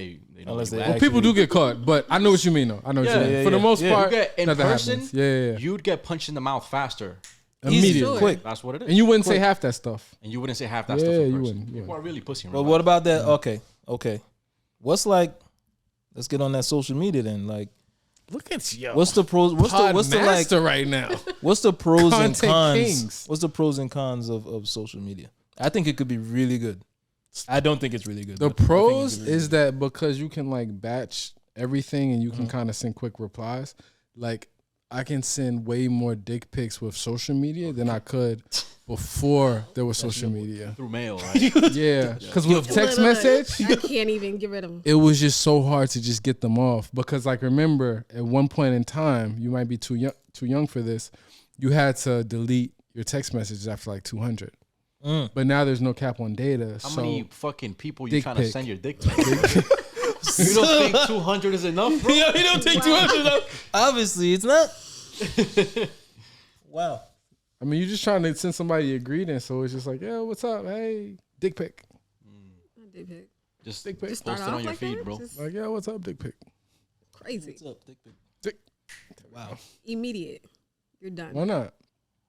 know
Unless
you
they
bad.
Well, people do get caught, but I know what you mean, though. I know what you
Yeah,
mean.
yeah,
For the
yeah,
most
yeah.
part,
You get in
nothing
person,
happens. Yeah.
you'd get punched in the mouth faster.
Immediately.
Sure.
Quick.
That's what it is.
And you wouldn't say half that stuff.
And you wouldn't say half that
Yeah,
stuff in
you
person.
wouldn't, you
People are really pussy. in
But
real
what
life.
about that? Okay. What's like? Let's get on that social media then. Like,
Look at you.
what's the pros? What's the like?
master right now?
What's the pros and
Content
cons?
kings.
What's the pros and cons of social media? I think it could be really good. I don't think it's really good.
The
but I think it
pros
could be really
is that because you can like batch everything and you can kind of send quick replies. Like I can send way more dick pics with social media than I could before there was social media.
through mail, right?
Yeah, because with text
Look,
message,
I can't even get rid of them.
it was just so hard to just get them off. Because like remember, at one point in time, you might be too young for this. You had to delete your text messages after like 200. But now there's no cap on data.
How
so
many fucking people you
dick
trying to
pic.
send your dick to? You don't think 200 is enough, bro?
Yo, you don't take 200 up. Obviously, it's not. Wow.
I mean, you're just trying to send somebody your greeting, so it's just like, yeah, what's up? Hey, dick pic.
Dick pic.
Just
Dick pic.
Just
post
start
it
off
on your
like
feed,
that?
bro.
Just
Like, yeah, what's up, dick pic?
crazy.
What's up, dick pic?
Dick.
Wow.
Immediate. You're done.
Why not?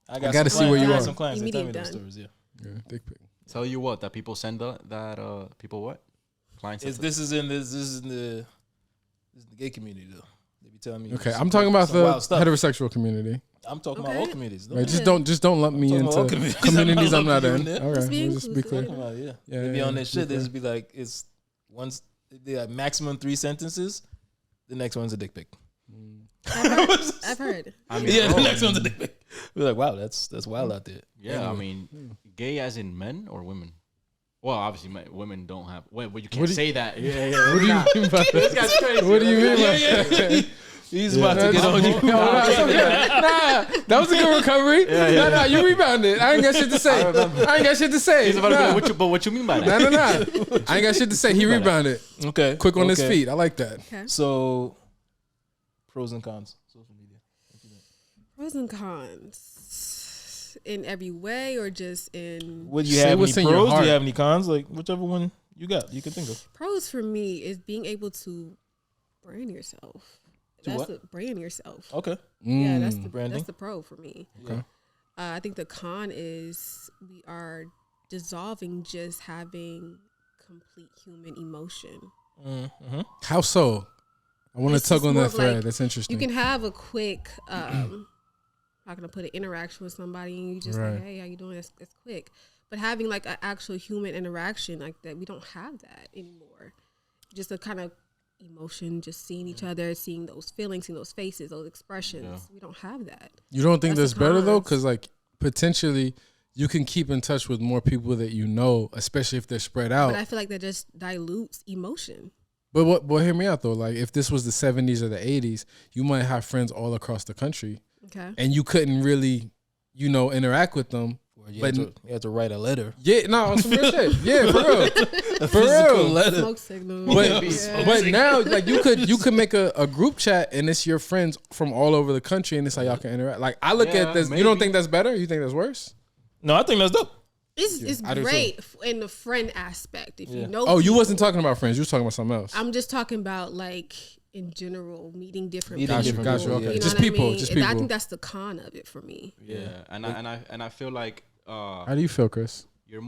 I
gotta
some
see where
clients-
you
I got
are.
some clients that tell me
Immediate
those
done.
stories. Yeah.
Yeah, dick pic.
Tell you what, that people send that people what? Clients.
This is in the gay community though. They be telling me.
Okay,
some-
I'm talking about
some
the
wild stuff.
heterosexual community.
I'm talking about
Okay.
all communities.
Right, just don't lump me
talking
into
about all communities.
communities I'm
I'm
not
not
in.
lumping you in
Okay,
Just be
we'll just be clear.
inclusive.
Talking about, yeah.
Yeah,
They be
yeah,
on
yeah.
this shit. They just be like, it's once they have maximum 3 sentences. The next one's a dick pic.
I've heard.
I mean,
Yeah,
bro,
the next one's a dick pic. We're like, wow, that's wild out there.
yeah, I mean, gay as in men or women? Well, obviously, women don't have. Wait, well, you can't
What do you-
say that. Yeah.
What do you mean by
This
that?
guy's crazy.
What do you mean by that?
He's about to get on you.
Nah, that was a good recovery. Nah, you rebounded. I ain't got shit to say. I ain't got shit to say.
He's about to be
Nah.
like, what you mean by that?
Nah. I ain't got shit to say. He rebounded.
Okay.
Quick on his
okay.
feet. I like that.
Okay.
So, pros and cons. Social media.
Pros and cons in every way, or just in
Would you
Say
have any
what's in your
pros? Do
heart.
you have any cons? Like whichever one you got, you can think of.
pros for me is being able to Brand yourself.
To
That's
what?
the brand yourself.
Okay.
Yeah, that's the
Branding.
That's the pro for me.
Okay.
I think the con is we are dissolving just having complete human emotion.
Mm-hmm.
How so? I want to
It's
tug
just
on
more
that
of
thread.
like,
That's interesting.
You can have a quick, how can I put it, interaction with somebody, and you just
Right.
like, hey, how you doing? It's quick. But having like an actual human interaction like that, we don't have that anymore. Just a kind of emotion, just seeing each other, seeing those feelings, seeing those faces, those expressions.
Yeah.
We don't have that.
You don't think
That's
that's
the
better though?
cons.
Because like potentially you can keep in touch with more people that you know, especially if they're spread out.
But I feel like that just dilutes emotion.
But hear me out though. Like if this was the 70s or the 80s, you might have friends all across the country,
Okay.
and you couldn't really, interact with them.
You
But
had to write a letter.
yeah, no, on some real shit. Yeah, for real, for real.
letter.
Smoke signal.
But
Yeah.
but now like you could make a group chat and it's your friends from all over the country and it's how y'all can interact. Like I look
Yeah,
at this. You
maybe.
don't think that's better? You think that's worse?
No, I think that's dope.
It's
I do too.
great in the friend aspect. If you know
Oh, you
people.
wasn't talking about friends. You was talking about something else.
I'm just talking about like in general, meeting different
Meeting
people.
different
Got you.
people,
Okay,
yeah.
You know
just
what I
people.
mean?
Just
And I
people.
think that's the con of it for me.
Yeah, and I feel like
How do you feel, Chris?
you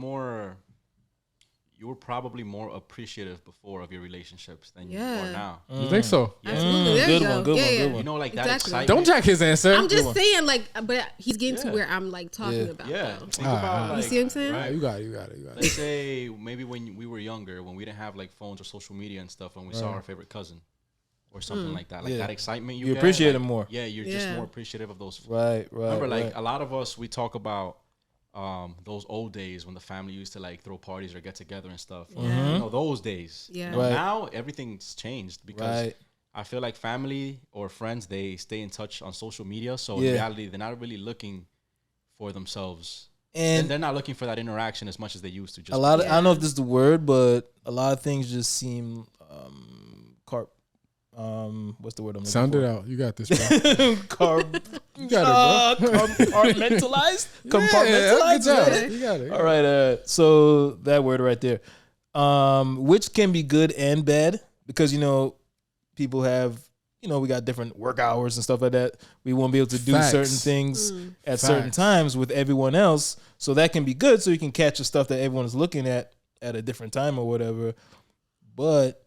were probably more appreciative before of your relationships than you
Yeah.
are now.
You think so?
Yeah.
Absolutely. There
Good
you go.
one, good
yeah,
one,
yeah.
good one.
You know, like that
Exactly.
excitement.
Don't jack his answer.
I'm just saying, like, but he's getting to
Yeah.
where I'm like talking
Yeah.
about.
Yeah.
Though.
Think
Alright,
about
alright.
like,
You see what I'm saying?
right?
You got it.
Let's say maybe when we were younger, when we didn't have like phones or social media and stuff, when we saw our favorite cousin or something like that, like
Yeah.
that excitement
You
get,
appreciate
like,
them more.
Yeah, you're just
Yeah.
more appreciative of those.
Right.
Remember, like
right.
a lot of us, we talk about those old days when the family used to like throw parties or get together and stuff.
Yeah.
You know, those days.
Yeah.
You know,
Right.
Now everything's changed because
Right.
I feel like family or friends, they stay in touch on social media. So
Yeah.
in reality, they're not really looking for themselves.
And
They're not looking for that interaction as much as they used to. Just
a lot of, I don't know if
Yeah.
this is the word, but a lot of things just seem what's the word I'm looking
Sound
for?
it out. You got this, bro.
You
got it, bro.
compartmentalized.
Yeah,
Compartmentalized.
good job.
Yeah.
You got it.
All right. So that word right there, which can be good and bad because people have we got different work hours and stuff like that. We won't be able to do
Facts.
certain things at certain
Facts.
times with everyone else. So that can be good. So you can catch the stuff that everyone is looking at a different time or whatever. But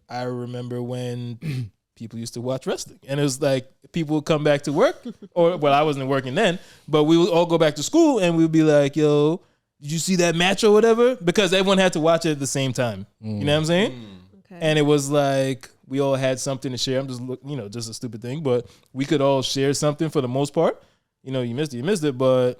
I remember when people used to watch wrestling, and it was like people would come back to work, I wasn't working then, but we would all go back to school, and we'd be like, "Yo, did you see that match or whatever?" Because everyone had to watch it at the same time. You know what I'm saying?
Okay.
And it was like we all had something to share. I'm just just a stupid thing, but we could all share something for the most part. You missed it, but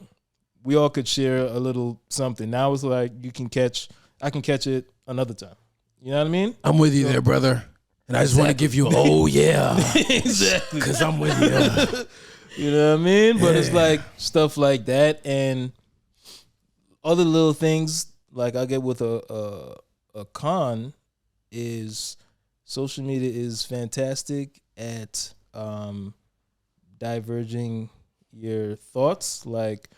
we all could share a little something. Now it's like I can catch it another time. You know what I mean?
I'm with you there, brother. And I just want to give you, yeah,
Exactly.
because I'm with you.
You know what I mean? But it's like stuff like that and other little things. Like I get with a con is social media is fantastic at diverging your thoughts. Like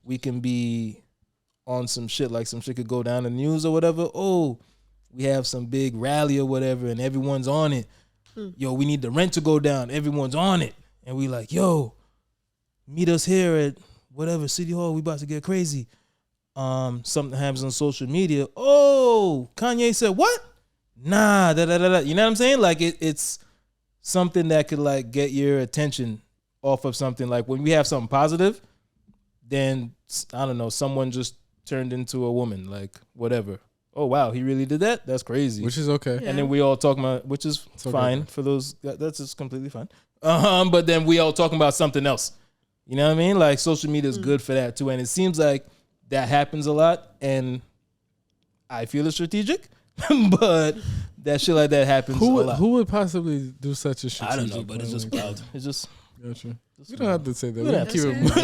we can be on some shit, like some shit could go down the news or whatever. Oh, we have some big rally or whatever and everyone's on it. Yo, we need the rent to go down. Everyone's on it. And we like, yo, meet us here at whatever City Hall. We about to get crazy. Something happens on social media. Oh, Kanye said what? Nah, da da da da. You know what I'm saying? Like it's something that could like get your attention off of something. Like when we have something positive, then I don't know, someone just turned into a woman, like whatever. Oh wow, he really did that? That's crazy.
Which is okay.
Yeah.
And then we all talking about, which is
okay.
fine for those. That's just completely fine. But then we all talking about something else. You know what I mean? Like social media is good for that too, and it seems like that happens a lot. And I feel it's strategic, but that shit like that happens a lot.
Who would possibly do such a strategic
I don't know, but it's
plan
just
like
wild. It's just
that? Gotcha. You don't have to say that. We
don't
can keep
have
it moving.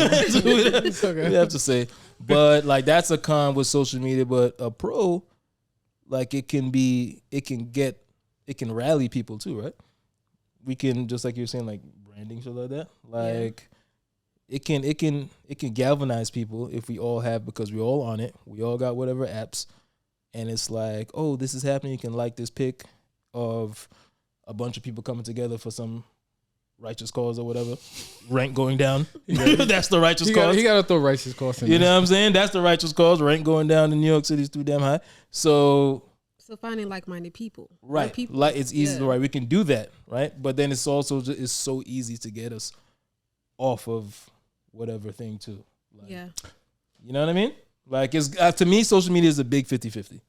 It's okay.
we have to say. But like that's a con with social media, but a pro, like it can rally people too, right? We can, just like you're saying, like branding, shit like that. Like it can galvanize people if we all have, because we're all on it. We all got whatever apps, and it's like, oh, this is happening. You can like this pic. of a bunch of people coming together for some righteous cause or whatever. Rent going down. That's the righteous cause.
He got to throw righteous cause in
You
there.
know what I'm saying? That's the righteous cause. Rent going down in New York City is too damn high. So
finding like-minded people.
right,
People.
like it's easy.
Yeah.
Right, we can do that. Right, but then it's also it's so easy to get us off of whatever thing too. Like,
Yeah.
You know what I mean? Like it's to me, social media is a big 50-50.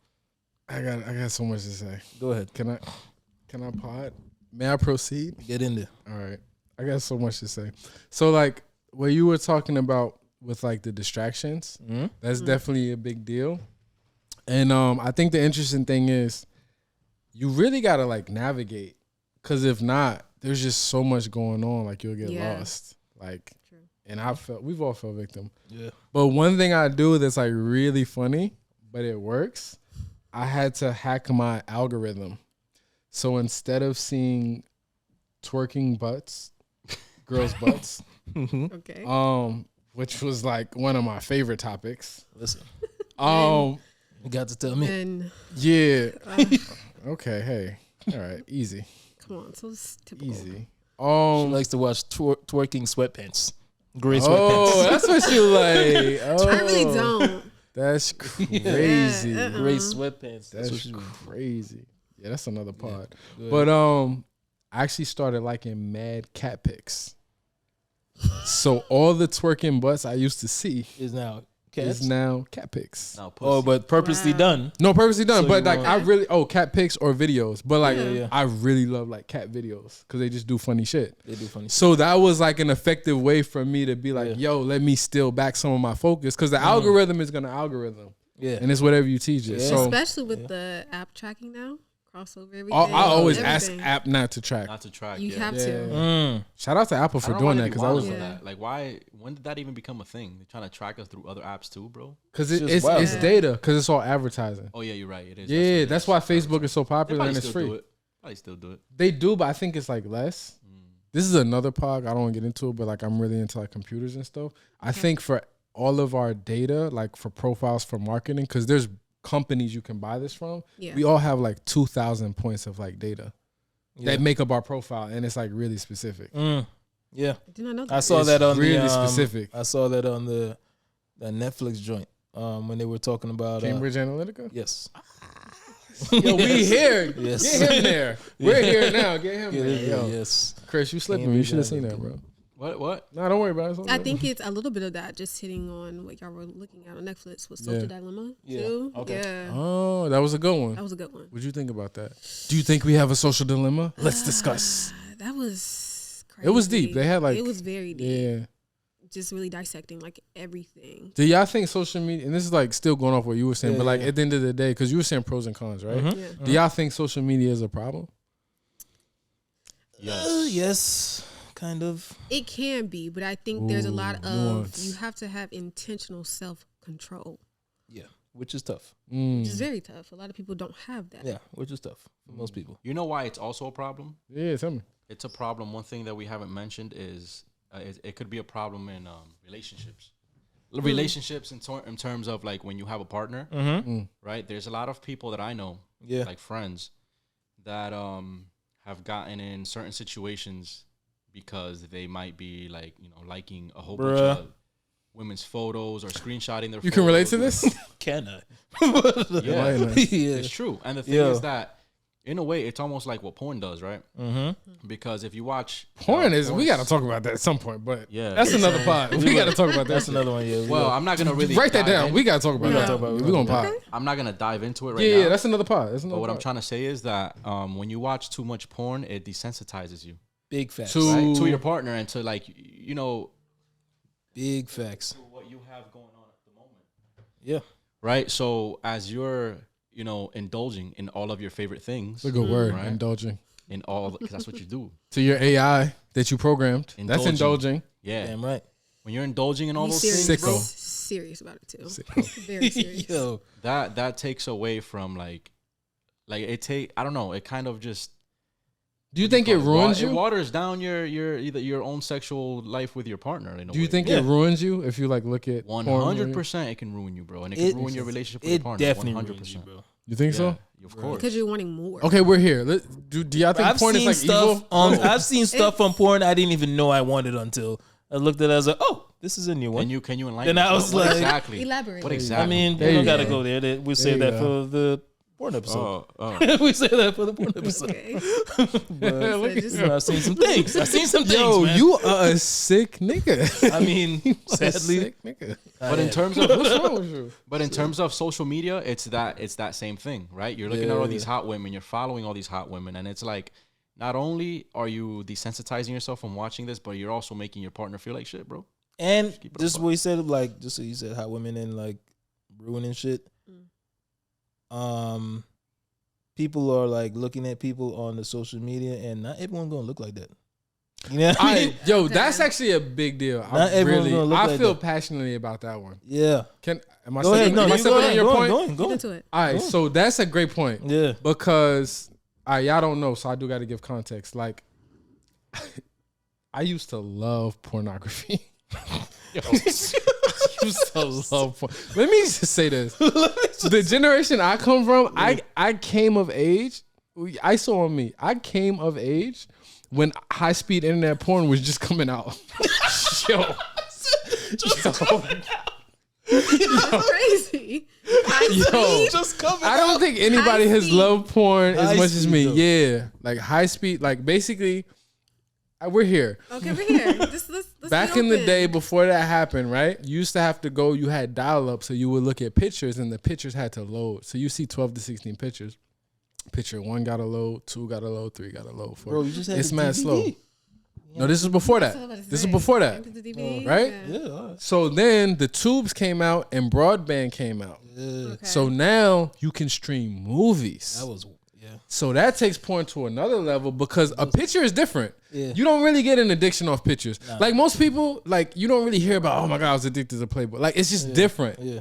I got so much to say.
Go ahead.
Can I pod? May I proceed?
Get in there.
All right. I got so much to say. So like what you were talking about with like the distractions, that's definitely a big deal. And I think the interesting thing is you really got to like navigate, because if not, there's just so much going on. Like you'll get lost. Like,
True.
and we've all felt victim.
Yeah.
But one thing I do that's like really funny, but it works. I had to hack my algorithm. So instead of seeing twerking butts, girls' butts,
Okay.
which was like one of my favorite topics.
Listen,
Um,
you got to tell me.
And
yeah. Okay, hey. All right, easy.
come on, so it's typical.
Easy.
She likes to watch twerking sweatpants. Gray sweatpants.
Oh, that's what you like. Oh,
I really don't.
That's crazy.
Yeah,
Gray sweatpants. That's what
That's
she
crazy. Yeah, that's another pod.
Good.
But I actually started liking mad cat pics. So all the twerking butts I used to see
is now cats.
is now cat pics.
No, pussy.
Oh, but purposely
Wow.
done.
No, purposely done.
So
But
you
like
want-
I really cat pics or videos. But like
Yeah.
I really love like cat videos because they just do funny shit.
They do funny.
So that was like an effective way for me to be like,
Yeah.
yo, let me steal back some of my focus, because the algorithm is gonna algorithm,
Yeah.
and it's whatever you teach it.
Yeah.
So
Especially with the app tracking now, crossover everything.
I always
everything.
ask app not to track.
Not to track.
You
yeah.
have
Yeah.
to.
Shout out to Apple
I
for
don't know why
doing
they
that,
be
because I
wild
was
for
Yeah.
that. Like, why? When did that even become a thing? They're trying to track us through other apps too, bro.
because
It's just
it's
wild.
data, because it's all advertising.
Oh yeah, you're right. It is.
Yeah,
what it
that's
is.
why Facebook is so
They
popular
probably
and it's
still do
free.
it. Probably still do it.
They do, but I think it's like less. This is another pod. I don't want to get into it, but like I'm really into like computers and stuff. I think for all of our data, like for profiles for marketing, because there's companies you can buy this from.
Yeah.
We all have like 2,000 points of like data
Yeah.
that make up our profile, and it's like really specific.
Yeah.
I did not know that.
I saw
It's
that on
really
the
specific.
I saw that on the Netflix joint when they were talking about
Cambridge Analytica.
Yes.
Yo, we here.
Yes.
Get him there. We're here now. Get him
Yeah,
there. Yo.
yes.
Chris, you slipped me. You
Cambridge
should have seen that,
Analytica.
bro.
What?
No, don't worry about it. It's all
I
good.
think it's a little bit of that, just hitting on what y'all were looking at on Netflix with Social
Yeah.
Dilemma
Yeah.
too.
Okay.
Yeah,
Oh, that was a good one.
that was a good one.
What'd you think about that? Do you think we have a social dilemma? Let's discuss.
That was crazy.
It was deep. They had, like-
it was very deep.
Yeah.
Just really dissecting like everything.
Do y'all think social media, and this is like still going off what you were saying,
Yeah,
but like
yeah.
at the end of the day, because you were saying pros and cons, right?
Mhm.
Yeah.
Do y'all think social media is a problem?
Yes.
Yes. Kind of.
It can be, but I think there's a lot
Ooh,
of
nuance.
you have to have intentional self control,
Yeah. Which is tough.
which is very tough. A lot of people don't have that.
Yeah. Which is tough for most people.
You know why it's also a problem?
Yeah, tell me.
It's a problem. One thing that we haven't mentioned is it could be a problem in relationships. Relationships in terms of like when you have a partner, right? There's a lot of people that I know,
Yeah.
like friends, that have gotten in certain situations because they might be like, liking a whole bunch
Bruh.
of women's photos or screenshotting their
You can relate to
photos.
this?
Can I?
Yeah.
Yeah.
It's true. And the thing
Yeah.
is that in a way it's almost like what porn does, right?
Mm-hmm.
Because if you watch
Porn is, we got to talk about that at some point, but
Yeah.
that's another pod. We got to talk about that.
That's another one. Yeah.
Well, I'm not gonna really
Write that
dive
down.
in.
We got to talk about
We gotta
that.
talk about it.
We're going to pod.
I'm not gonna dive into it right
Yeah,
now.
yeah, that's another pod. That's another
But what I'm
pod.
trying to say is that when you watch too much porn, it desensitizes you,
Big facts.
To-
right? To your partner and to like
Big facts.
what you have going on at the moment.
Yeah.
Right. So as you're indulging in all of your favorite things,
It's a good word,
Right.
indulging.
in all because that's what you do.
To your AI that you programmed. That's
Indulging.
indulging.
Yeah.
Damn right.
When you're indulging in all
Be
those
serious,
things,
Sicko.
bro,
serious about it too. Very serious.
Yo.
that takes away from like I don't know. It kind of just.
Do you think it ruins
It
you?
waters down your own sexual life with your partner. In a
Do you
way.
think
Yeah.
it ruins you if you like look at porn?
100% it can ruin you, bro, and it can ruin your relationship with your
It
partner.
definitely
100%.
ruins you, bro.
You think so?
Of course.
Because you're wanting more.
Okay, we're here. Do y'all think porn is like evil?
I've seen stuff on porn I didn't even know I wanted until I looked at it. I was like, oh, this is a new one.
Can you enlighten?
And I was
what
like,
exactly?
Elaborate.
What exactly?
I mean,
There
we don't
you
gotta
go.
go there. We say
There
that
you
for the porn episode.
Oh.
We say that for the porn episode.
Okay.
But,
just-
I've seen some things.
Yo,
man.
you are a sick nigga.
I mean,
A
sadly,
sick nigga.
But in terms of
What's wrong with you?
But in terms of social media, it's that same thing, right? You're looking at all these hot women, you're following all these hot women, and it's like, not only are you desensitizing yourself from watching this, but you're also making your partner feel like shit, bro.
and just what you said, like, just so you said, hot women and like ruining shit. People are like looking at people on the social media, and not everyone gonna look like that. You know what I mean?
Yo, that's actually a big deal.
Not everyone's gonna look
I
like
feel
that.
passionately about that one.
Yeah.
Am I
Go ahead.
stepping,
No,
am I
you
stepping
go
on your point?
Go
Get
on.
into it.
All right, so that's a great point.
Yeah.
Because y'all don't know, so I do got to give context. Like, I used to love pornography. Yo, I used to love porn. Let me just say this: the generation I come from, I came of age. I saw on me. I came of age when high speed internet porn was just coming out. Yo.
That's crazy.
Yo,
Just coming
I don't think anybody has
speed.
loved porn as
High
much as
speed,
me.
though.
Yeah, like high speed. Like basically, we're here.
Okay, we're here. Let's
Back
be
in the
open.
day before that happened, right? You used to have to go. You had dial up, so you would look at pictures, and the pictures had to load. So you see 12 to 16 pictures. Picture 1 got to load, 2 got to load, 3 got to load, 4.
Bro, you just had
It's
the
mad
DVD.
slow. No, this is before
That's what I
that.
was
This is
saying.
before that.
Into the DVD,
right?
Yeah.
Yeah. All right.
So then the tubes came out and broadband came out.
Yeah.
Okay.
So now you can stream movies.
That was
So that takes porn to another level because a picture is different.
Yeah.
You don't really get an addiction off pictures. Like most people, like you don't really hear about, oh my God, I was addicted to Playboy. Like it's just different.
Yeah.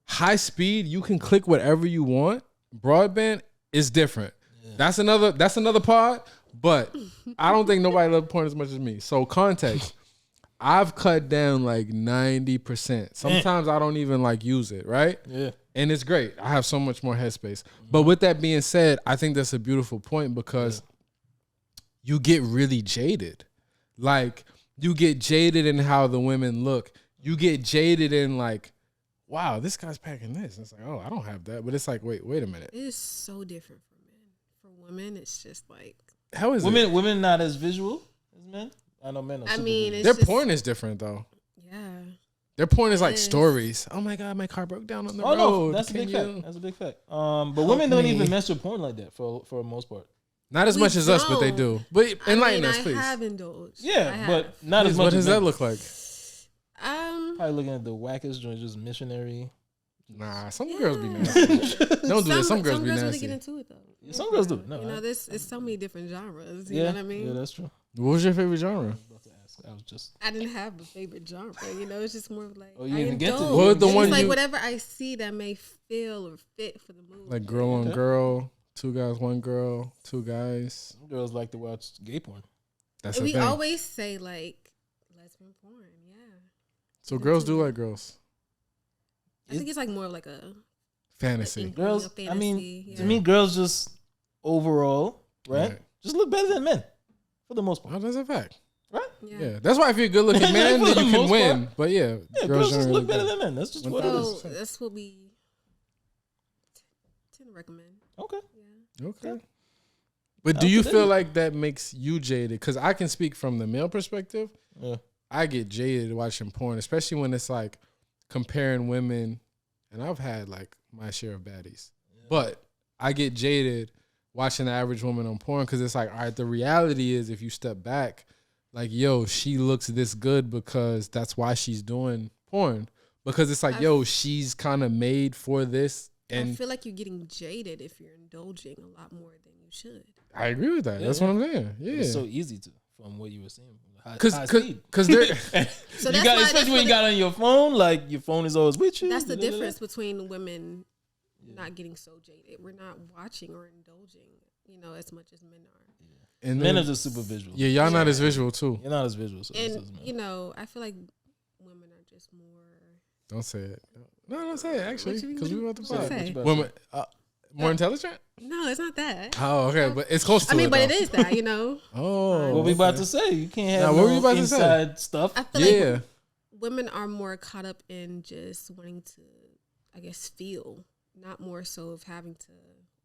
High speed, you can click whatever you want. Broadband is different. That's another part, but I don't think nobody loves porn as much as me. So context, I've cut down like 90%. Sometimes I don't even like use it, right?
Yeah.
And it's great. I have so much more headspace. But with that being said, I think that's a beautiful point because you get really jaded. Like you get jaded in how the women look. You get jaded in like, wow, this guy's packing this. It's like, oh, I don't have that. But it's like, wait a minute.
It is so different for men. For women, it's just like
How is it?
Women not as visual as men. I know men are.
I
super
mean,
visual.
it's
Their
just,
porn is different though.
Yeah.
Their porn is like
Yes.
stories. Oh my God, my car broke down on the
Oh
road.
no, that's a
Can
big
you-
fact. That's a big fact. But women don't
me.
even mess with porn like that for the most part.
Not as
We
much as us, but they do.
don't.
But enlighten
I
us, please.
I have indulged.
Yeah,
I have.
but not
Please,
as much.
what
as
does that
men.
look like?
Probably looking at the wackest joint, just missionary.
Nah, some girls be nasty. Don't do that. Some girls be
really
nasty.
get into it though.
Yeah, some girls do. No,
You know,
I-
there's it's so many different genres. You
yeah,
know what I mean?
yeah, that's true.
What was your favorite genre?
I was about to ask. I was just.
I didn't have a favorite genre. You know, it's just more of like
Oh, you
I
didn't get to-
indulge.
What was
the
It's
one
like
you-
whatever I see that may feel or fit for the movie.
Like girl on
Okay.
girl, 2 guys, 1 girl, 2 guys.
Some girls like to watch gay porn.
That's
And
the
we
thing.
always say like lesbian porn. Yeah,
So girls do like girls.
I think it's like more of like a
Fantasy.
like
Girls,
fantasy,
I mean,
yeah.
to me, girls just overall, right?
Right.
Just look better than men for the most part,
Oh, that's a fact.
right?
Yeah. That's why if you're a good looking man,
For
then
the
you can
most
win.
part.
But yeah,
Yeah, girls just
generally
look better
do.
than men. That's just what it
So
is.
that's what we tend to recommend.
Okay.
Yeah.
Okay. But do you feel like that makes you jaded? Because I can speak from the male perspective.
Yeah.
I get jaded watching porn, especially when it's like comparing women. And I've had like my share of baddies. But I get jaded watching the average woman on porn because it's like, all right, the reality is if you step back, like, yo, she looks this good because that's why she's doing porn. Because it's like, yo, she's kind of made for this.
I
And
feel like you're getting jaded if you're indulging a lot more than you should.
I agree with that.
Yeah,
That's
yeah.
what I'm saying. Yeah.
It's so easy to, from what you were saying. High
Because
speed.
they're
So
You
that's
got,
why
especially when you got on your phone, like your phone is always with you.
that's the
da-da-da-da.
difference between women not getting so jaded. We're not watching or indulging, you know, as much as men are.
and
Men
then,
are just super visual.
yeah, y'all not as visual too.
You're not as visual. So this
And
doesn't matter.
you know, I feel like women are just more.
Don't say it. No, don't say it actually,
What you-
because we about to
what you
fight.
say?
What you about to
Women, More intelligent?
No, it's not that.
Oh, okay, but it's close to
I mean,
it,
but
though.
it is that, you know.
Oh,
What we about to say? You can't have
Nah, what were you about to
inside stuff.
I feel
Yeah.
like women are more caught up in just wanting to, I guess, feel, not more so of having to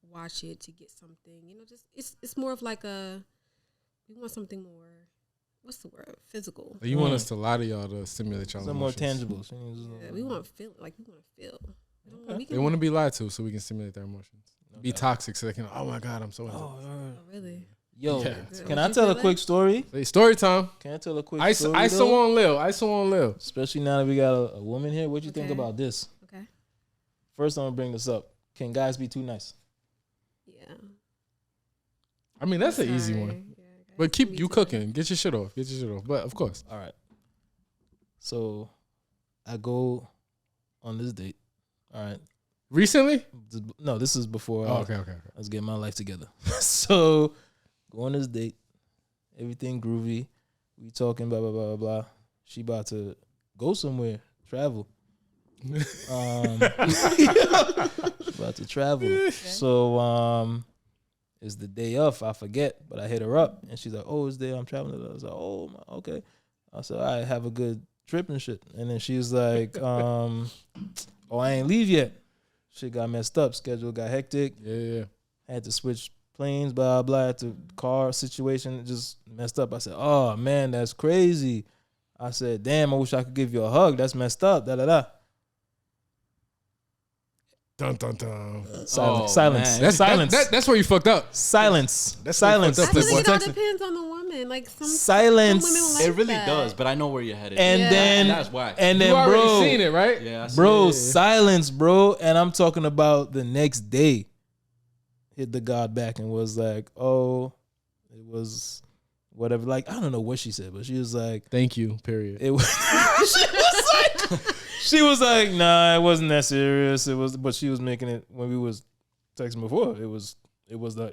watch it to get something. You know, just it's more of like we want something more. What's the word? Physical.
You want us to lie to y'all to stimulate y'all
Some more
emotions.
tangible.
Yeah, we want to feel like we want to feel. We
They want to be lied to so we can stimulate their emotions. Be
Okay.
toxic so they can, oh my God, I'm so into
Oh, really?
Yo,
Yeah.
can I tell a quick story?
it. Story time.
Can I tell a quick
ISO
story?
ISO
though?
on Lil. ISO on Lil.
Especially now that we got a woman here. What you think
Okay.
about this?
Okay.
First, I'm gonna bring this up. Can guys be too nice?
Yeah.
I mean, that's an easy
Sorry.
one.
Yeah, guys,
But keep
me
you
too.
cooking. Get your shit off. Get your shit off. But of course.
All right. So, I go on this date. All right.
Recently?
No, this is before.
Oh, okay.
I was getting my life together. So, go on this date. Everything groovy. We talking blah blah blah blah blah. She about to go somewhere, travel. About to travel. So it's the day off. I forget, but I hit her up and she's like, "Oh, it's the day I'm traveling." I was like, "Oh, okay." I said, "All right, have a good trip and shit." And then she was like, "Oh, I ain't leave yet." Shit got messed up. Schedule got hectic.
Yeah.
Had to switch planes, blah blah. Had to car situation just messed up. I said, "Oh man, that's crazy." I said, "Damn, I wish I could give you a hug. That's messed up." Da da da.
Dun dun dun.
Silence.
Oh,
Silence.
man.
Silence.
That's where you fucked up.
Silence.
That's what
Silence.
fucked
I
up,
feel like it all
Texting.
depends on the woman. Like some
Silence.
Some women like
It really
that.
does, but I know where you're headed.
And
Yeah.
then
That's why.
and
You
then
already
bro,
seen it, right?
Yeah, I see
bro,
Yeah.
silence, bro. And I'm talking about the next day. Hit the God back and was like, "Oh, it was whatever." Like I don't know what she said, but she was like,
Thank you. Period.
"It was." She was like, "Nah, it wasn't that serious." It was, but she was making it when we was texting before. It was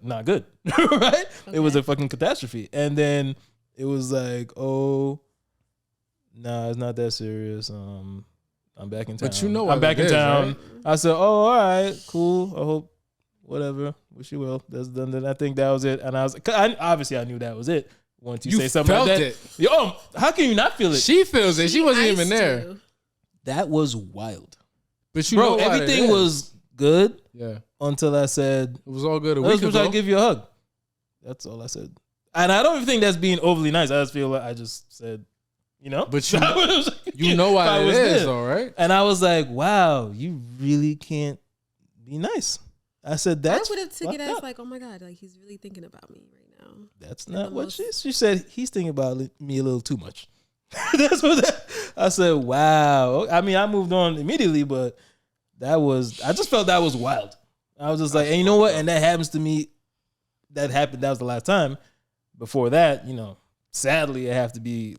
not good, right? It was a fucking catastrophe. And then it was like, "Oh, nah, it's not that serious. I'm back in town.
But you know
I'm
what
back
it
in
is,
town."
right?
I said, "Oh, all right, cool. I hope whatever. Wish you well." That's done. Then I think that was it. And I was, obviously, I knew that was it. Once you say something
felt
like that,
it.
yo, how can you not feel it?
She feels it. She wasn't even
Iced
there.
you.
That was wild,
But you know
bro.
what it
Everything
is.
was good
Yeah.
until I said,
It was all good a
"I
week
just wish I
ago.
could give you a hug." That's all I said. And I don't even think that's being overly nice. I just feel like I just said, you know.
But you
I was-
You know why
I
it
was
is,
there.
though, right?
And I was like, "Wow, you really can't be nice." I said, "That's
I would have took it
fucked
as
up.
like, oh my God, like he's really thinking about me right now.
That's
like
not
the
what
most-
she said. He's thinking about me a little too much." That's what I said. Wow. I mean, I moved on immediately, but I just felt that was wild. I was just like, and you know what? And that happens to me. That happened. That was the last time. Before that, sadly, I have to be,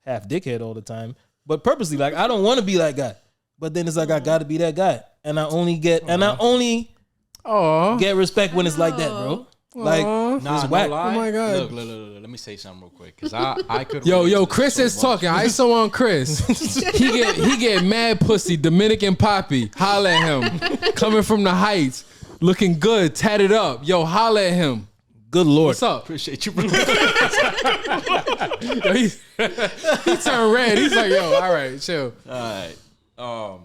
half dickhead all the time, but purposely, like, I don't want to be that guy. But then it's like, I got to be that guy. And I only get
Oh.
respect when it's like that, bro. Like,
Nah,
it's
no
whack.
lie.
Oh my God.
Look, let me say something real quick, cause I could.
Yo,
relate to this
Chris
so
is
much.
talking. ISO on Chris. he get mad pussy. Dominican Poppy. Holla at him. Coming from the heights. Looking good. Tatted up. Yo, holla at him.
Good Lord.
What's up?
Appreciate you, bro.
Yo, he turned red. He's like, yo, all right, chill.
All right.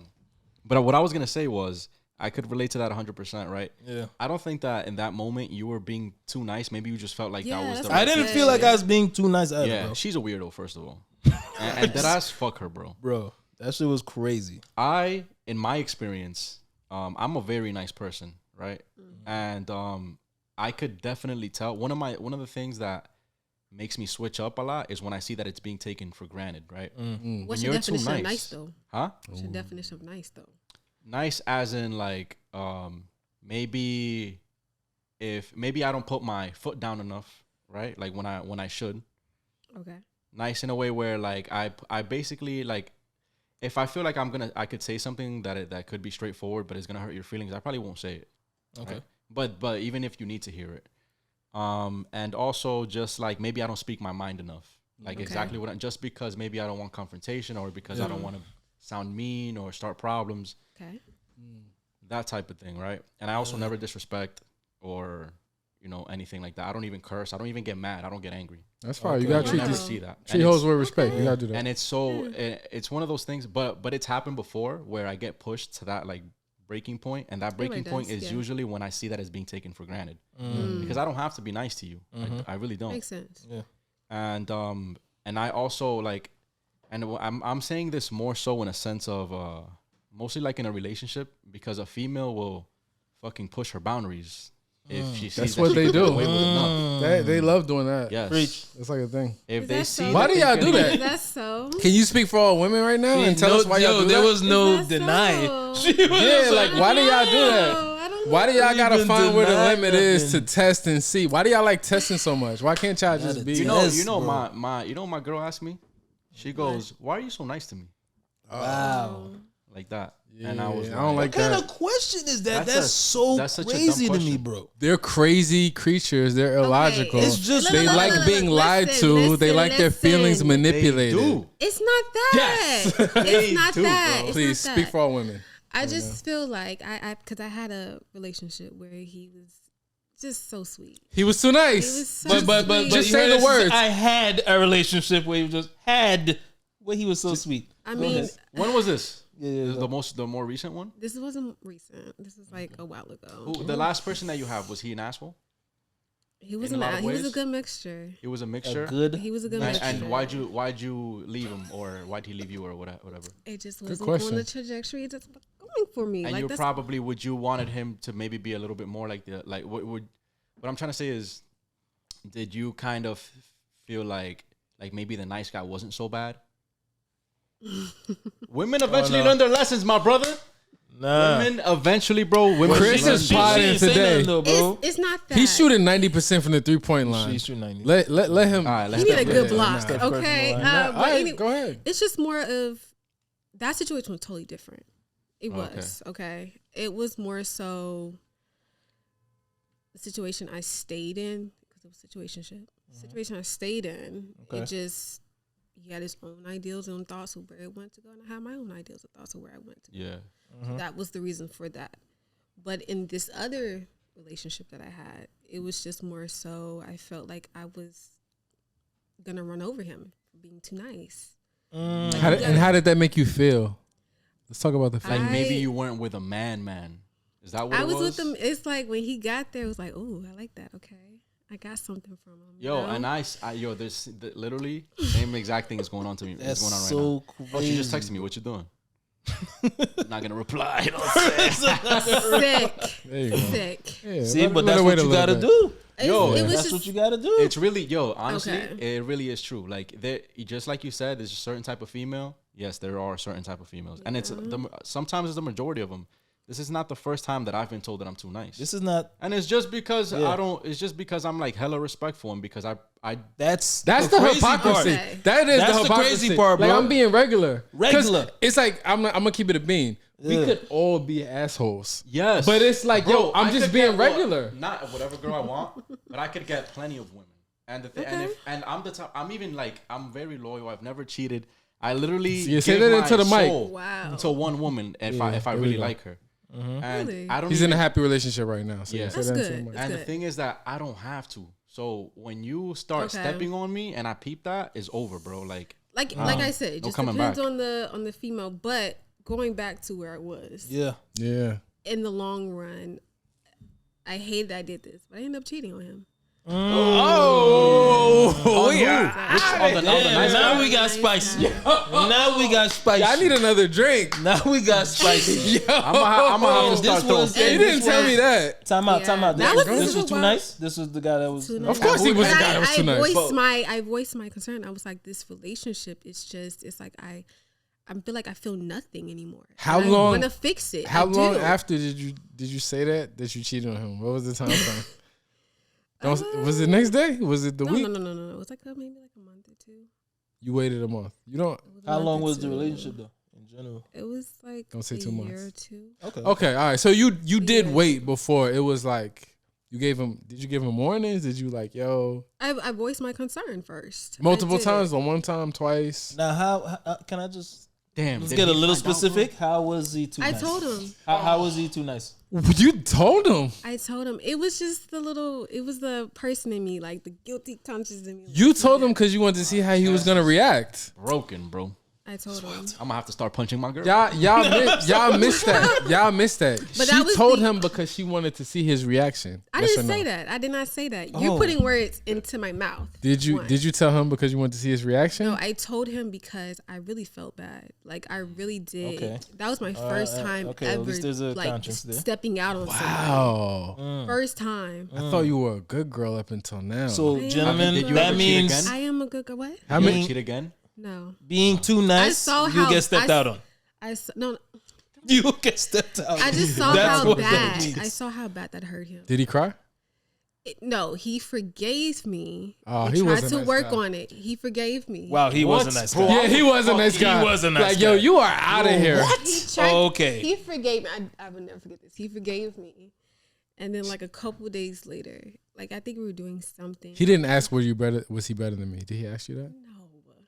But what I was gonna say was I could relate to that 100%, right?
Yeah.
I don't think that in that moment you were being too nice. Maybe you just felt like
Yeah,
that was
that's
the
what
I
right
didn't
thing
feel
to
like
say.
I was being too nice either,
Yeah,
bro.
she's a weirdo, first of all. and that ass, fuck her, bro.
Bro, that shit was crazy.
In my experience, I'm a very nice person, right? And I could definitely tell one of the things that makes me switch up a lot is when I see that it's being taken for granted, right?
What's
When
your
you're too
definition of
nice.
nice though?
Huh?
What's your definition of nice though?
Nice as in like maybe I don't put my foot down enough, right? Like when I should.
Okay.
Nice in a way where like I basically like if I feel like I could say something that could be straightforward but it's gonna hurt your feelings, I probably won't say it.
Okay.
Right? But even if you need to hear it. And also just like maybe I don't speak my mind enough. Like exactly what just because maybe I don't want confrontation or because I don't want to sound mean or start problems.
Okay.
that type of thing, right? And I also never disrespect or anything like that. I don't even curse. I don't even get mad. I don't get angry.
That's fine. You gotta treat
never
these
see that.
treat hoes with respect. You gotta do that.
And it's so it's one of those things. But it's happened before where I get pushed to that like breaking point, and that breaking point is usually when I see that as being taken for granted, because I don't have to be nice to you. I really don't.
Makes sense.
Yeah.
And I also like, and I'm saying this more so in a sense of mostly like in a relationship, because a female will fucking push her boundaries if she sees
That's
that
what
she
they
can get
do.
away with it. No.
They love doing that.
Yes.
Preach.
It's like a thing.
If
Is
they
that
see,
so?
Why do y'all do that?
That's so.
Can you speak for all women right now and tell us why y'all do
there
that?
was no
Is that
denying.
so?
Yeah, like why do y'all do that?
I don't know.
Why do y'all gotta
Even
find where the
deny
limit is to
nothing.
test and see? Why do y'all like testing so much? Why can't y'all just be?
Yes,
bro. My girl asked me. She goes, "Why are you so nice to me?"
Wow.
Like that.
Yeah,
And I was
I don't like
What kind
that.
of question is that?
That's
That's so
such a dumb
crazy to me,
question.
bro.
They're crazy creatures. They're illogical.
It's just-
they
Look,
like
look,
being lied to. They like their feelings
listen.
manipulated.
They do.
It's not that.
Yes.
It's not
do,
that.
bro.
It's
Please
not
speak
that.
for all women.
I just feel like because I had a relationship where he was just so sweet.
He was too nice.
He was so
But
sweet.
Just
you
say
heard
the words.
I had a relationship where he just had where he was so sweet.
I
Go
mean,
ahead.
When was this?
Yeah.
The more recent one.
this wasn't recent. This was like a while ago.
Who, the last person that you have, was he an asshole?
He was
in a lot of
he was a
ways?
good mixture.
It was a
A
mixture.
good.
He was a good
And,
mixture.
and why'd you leave him, or why'd he leave you, or whatever?
It just
Good
wasn't on
question.
the trajectory that's going for me.
And
like
you
that's
probably would you wanted him to maybe be a little bit more like what I'm trying to say is, did you kind of feel like maybe the nice guy wasn't so bad? Women eventually learn their lessons, my brother.
Nah.
Women eventually, bro. Women
Chris
learn
is
their
potting
ain't say
today.
nothing though, bro.
it's not that.
He's shooting 90% from the 3-point line.
She's shooting 90.
Let him.
All right,
He
let's
need a
step
good
in.
block.
Steph Curry from
Okay.
the line.
All
But
right,
any-
go ahead.
it's just more of that situation was totally different. It
Okay.
was okay. It was more so the situation I stayed in because it was situationship. The situation I stayed in,
Okay.
it just he had his own ideals and thoughts of where it went to go, and I had my own ideals and thoughts of where I went to go.
Yeah.
That was the reason for that. But in this other relationship that I had, it was just more so I felt like I was gonna run over him for being too nice.
How did that make you feel? Let's talk about the
Like
feeling.
maybe you weren't with a man. Is that what
I
it
was
was?
with him. It's like when he got there, it was like, oh, I like that. Okay, I got something from him. you
Yo,
know?
and this literally same exact thing is going on to me.
That's
It's going on right
so
now.
crazy.
Oh, she just texted me. What you doing? Not gonna reply. You know what I'm saying?
sick,
There you go.
sick.
Yeah,
See,
let-
but
let
that's
her
what
wait a
you
little
gotta
bit.
do.
Yo,
it was
That's
just,
what you gotta do.
It's really, honestly,
Okay.
it really is true. Like, just like you said, there's a certain type of female. Yes, there are a certain type of females, and it's sometimes it's the majority of them. This is not the first time that I've been told that I'm too nice.
This is not.
And it's just because
Yeah.
I don't. It's just because I'm like hella respectful, and because I
That's
That's the
crazy
hypocrisy.
part.
Okay.
That is
That's
the
the
hypocrisy.
crazy part,
Like
bro.
I'm being regular. 'Cause
Regular.
It's like I'm gonna keep it a bean. We
Yeah.
could all be assholes.
yes,
But it's like, yo, I'm
I
just
could
being
get
regular.
Not whatever girl I want, but I could get plenty of women. And the and I'm the type. I'm even like I'm very loyal. I've never cheated. I literally
You say
give
that
my
into the mic.
soul
Wow.
to one woman if I
there we
really
go.
like her. And
Really?
I don't.
He's
even,
in a happy relationship right now. So
Yeah.
you say
That's
that into
good.
the mic.
That's
And the
good.
thing is that I don't have to. So when you start
Okay.
stepping on me and I peep that, it's over, bro. Like
like I said, it
No
just
coming
depends
back.
on the female. But going back to where I was,
yeah.
Yeah.
in the long run, I hate that I did this, but I ended up cheating on him.
Oh,
on the nice
now
guy?
we got spicy. Now we got spicy.
I need another drink.
Now we got spicy.
I'm gonna have to
This
start throwing.
was-
Yeah, you didn't tell me that.
Time out.
Yeah.
Time out.
That
This,
was-
this was too
wow.
nice. This was the guy that was.
Too
no.
nice.
Of course he was
But
the guy that was too nice.
I voiced my concern. I was like, this relationship is just, it's like I feel like I feel nothing anymore.
How
And
long-
I want to fix it.
How
I
long
do.
after did you say that you cheated on him? What was the time frame? Was it the next day? Was it the
No,
week?
no. It was like maybe like a month or two.
You waited a month. You don't.
It was a
How
month
long
or
was the
two.
relationship though? In general.
It was like
Don't say
a
2
year
months.
or two.
Okay.
Okay, all right. So you did
Yeah.
wait before it was like you gave him. Did you give him warnings? Did you like yo
I voiced my concern first.
multiple
I did.
times or one time, twice?
Now, how can I just
Damn.
Let's
did
get a
he
little
find out,
specific. How was he too
I
nice?
told him.
How was he too nice?
You told him.
I told him. It was just it was the person in me, like the guilty conscience in me.
You told him because you wanted to see how he was gonna react.
Broken, bro.
I told him.
I'm gonna have to start punching my girl.
Y'all missed that. Y'all missed that.
But
She
that was
told
the-
him because she wanted to see his reaction.
I
Yes
didn't
or
say
no?
that. I did not say that. You're putting words into my mouth.
Did you?
One.
Did you tell him because you wanted to see his reaction?
No, I told him because I really felt bad. Like I really did.
Okay.
That was my first time
okay, at
ever
least there's a
like
conscience there.
stepping out on somebody.
Wow.
First time.
I thought you were a good girl up until now.
So,
am.
gentlemen,
Did you
that
ever cheat
means
again?
I am a good girl. What?
how
You
many?
ever cheat again?
No.
being too nice,
saw
you
how-
get stepped out on.
No.
You get stepped out.
I just saw
That's
how
what that
bad.
means.
I saw how bad that hurt him.
Did he cry?
No, he forgave me.
Oh,
He
he
tried
was a
to
nice
work
guy.
on it. He forgave me.
Wow, he was a nice guy.
Yeah, he was a nice
He
guy.
was a nice
like,
guy.
yo, you are out of here.
He tried,
Okay.
He forgave me. I would never forget this. He forgave me. And then like a couple days later, like I think we were doing something.
He didn't ask was he better than me. Did he ask you that?
No.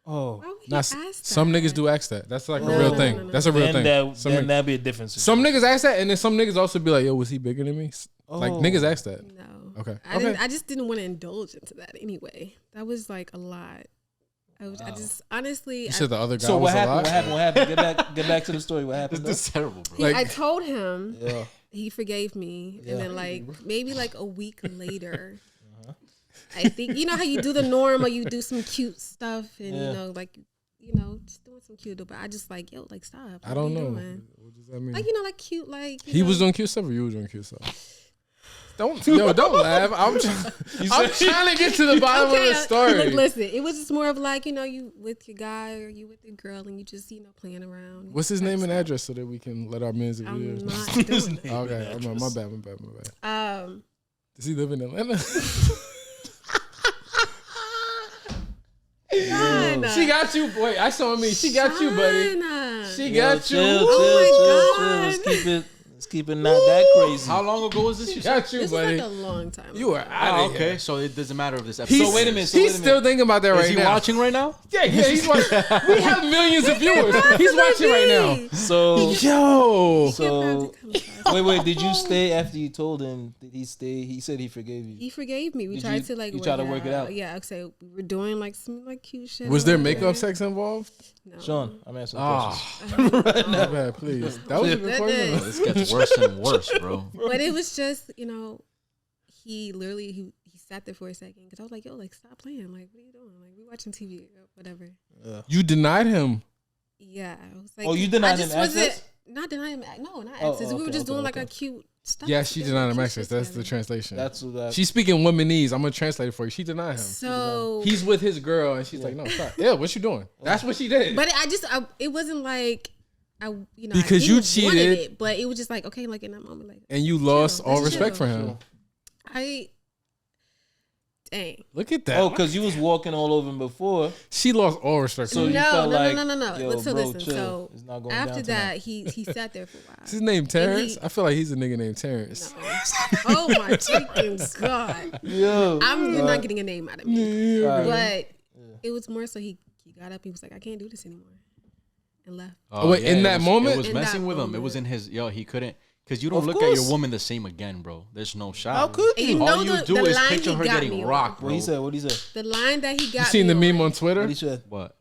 Oh,
Why would he
Nah,
ask that?
some niggas do ask that. That's like
No,
a real
no,
thing.
no, no.
That's a real thing.
then that'd be a difference.
Some niggas ask that, and then some niggas also be like, "Yo, was he bigger than me?" Like
Oh.
niggas ask that.
No.
Okay.
I just didn't want to indulge into that anyway. That was like a lot. I just honestly.
You said the other guy
So
was
what
a
happened?
lot.
What happened? What happened? Get back to the story. What happened?
This is terrible, bro.
Like-
I told him
Yeah.
he forgave me,
Yeah.
and then like maybe like a week later,
Uh-huh.
I think you know how you do the norm or you do some cute stuff, and
Yeah.
you know just doing some cute. But I just like yo like stop.
I don't
What are you
know.
doing?
What does that mean?
Like like cute like
He was doing cute stuff, or you was doing cute stuff? Don't laugh. I'm trying to get to the bottom of the story.
Look, listen, it was just more of like you with your guy or you with your girl, and you just playing around.
What's his name and address so that we can let our music
I'm
videos?
not doing it.
Okay, my bad. Does he live in Atlanta?
China.
She got you. Wait, I saw me. She got you, buddy.
China.
She got
Chill,
you.
chill,
Oh my
chill,
God.
chill. Let's keep it not that crazy.
How long ago was this?
She got you,
This
buddy.
was like a long time.
You are out
Oh,
of
okay.
here.
So it doesn't matter if this episode.
He's,
So wait a minute,
he's still thinking about that
Is
right
he
now.
watching right now?
Yeah, he's watching. We have millions of viewers. He's watching right now.
So
Yo.
wait. Did you stay after you told him? Did he stay? He said he forgave you.
He forgave me. We
Did
tried
you-
to like.
you tried to work it out?
Yeah, so we were doing like some like cute shit.
Was there
or
makeup
whatever.
sex involved?
No.
Sean, I'm asking questions.
My bad, please. That was a good
That
question.
day.
This gets worse and worse, bro.
But it was just he literally he sat there for a second because I was like, yo, like stop playing. Like what are you doing? Like we watching TV or whatever.
You denied him.
Yeah, I was like,
Oh, you denied
I just
him
wasn't-
access?
Not denying him. No, not
Oh,
access. We were
okay,
just
okay,
doing like
okay.
a cute stuff.
Yeah, she
together,
denied him
cute
access.
shit
That's the
together.
translation.
That's what that.
She's speaking womanese. I'm gonna translate it for you. She denied him.
So
He's with his girl, and she's like, "No, stop. Yeah, what you doing?" That's what she did.
But it wasn't like I
Because
I
you
didn't wanted
cheated.
it, but it was just like okay, like in that moment, like
And you lost all
let's
respect
chill.
for him.
dang.
Look at that.
Oh, because you was walking all over him before.
She lost all respect for
So
him.
you
No,
felt
no,
like,
no.
Yo,
So
bro,
listen,
chill.
so
It's not going
after
down
that,
tonight.
he sat there for a while.
Is his name Terrence?
he-
I feel like he's a nigga named Terrence.
Oh my freaking god!
Yo,
You're not getting a name out of me.
Alright.
But it was more so he got up. He was like, I can't do this anymore, and left.
Oh, wait, in
it
that
was-
moment?
it was
In
messing
that
with him. It
moment.
was in his he couldn't because you don't
Of
look at
course.
your woman the same again, bro. There's no shot.
how could
And
you?
you know
All you
the-
do
the
is
line
picture
he
her
got
getting
me on.
rocked, bro.
What he said? What he said?
The line that he got.
You seen the
me
meme on
What
Twitter?
he said?
What?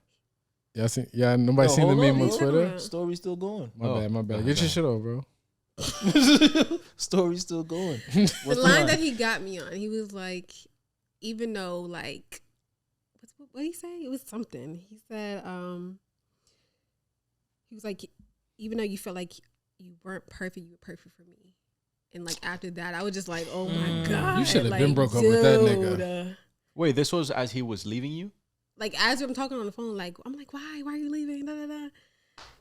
Yeah, nobody
Yo,
seen the
hold
meme
on,
on
bro.
Twitter?
Story's still going.
My bad. Get your shit off, bro.
Story's still going.
The
What's
line that he got me on, he was like, even though like, what did he say? It was something. He said, he was like, even though you felt like you weren't perfect, you were perfect for me. And like after that, I was just like, oh my god,
You should have
like,
been broke up with that
dude,
nigga.
Wait, this was as he was leaving you?
Like as I'm talking on the phone, like I'm like, why are you leaving? Da, da, da.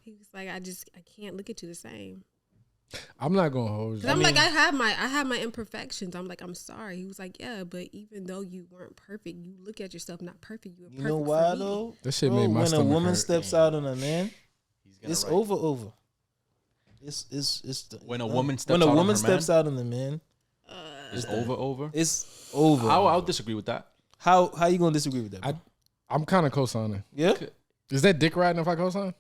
He was like, I can't look at you the same.
I'm not gonna hold you.
Cause I'm like, I have my imperfections. I'm like, I'm sorry. He was like, yeah, but even though you weren't perfect, you look at yourself not perfect. You were perfect.
You know why
for me.
though?
That shit
Bro,
made my
when a
stomach
woman
hurt.
steps out on a man,
He's gonna
it's
write.
over.
When a woman steps
when a
out on
woman
her
steps
man?
out on the man,
It's over.
it's over.
I'll disagree with that.
How you gonna disagree with that? Bro?
I'm kind of co-signing.
Yeah.
Is that dick riding if I co-sign?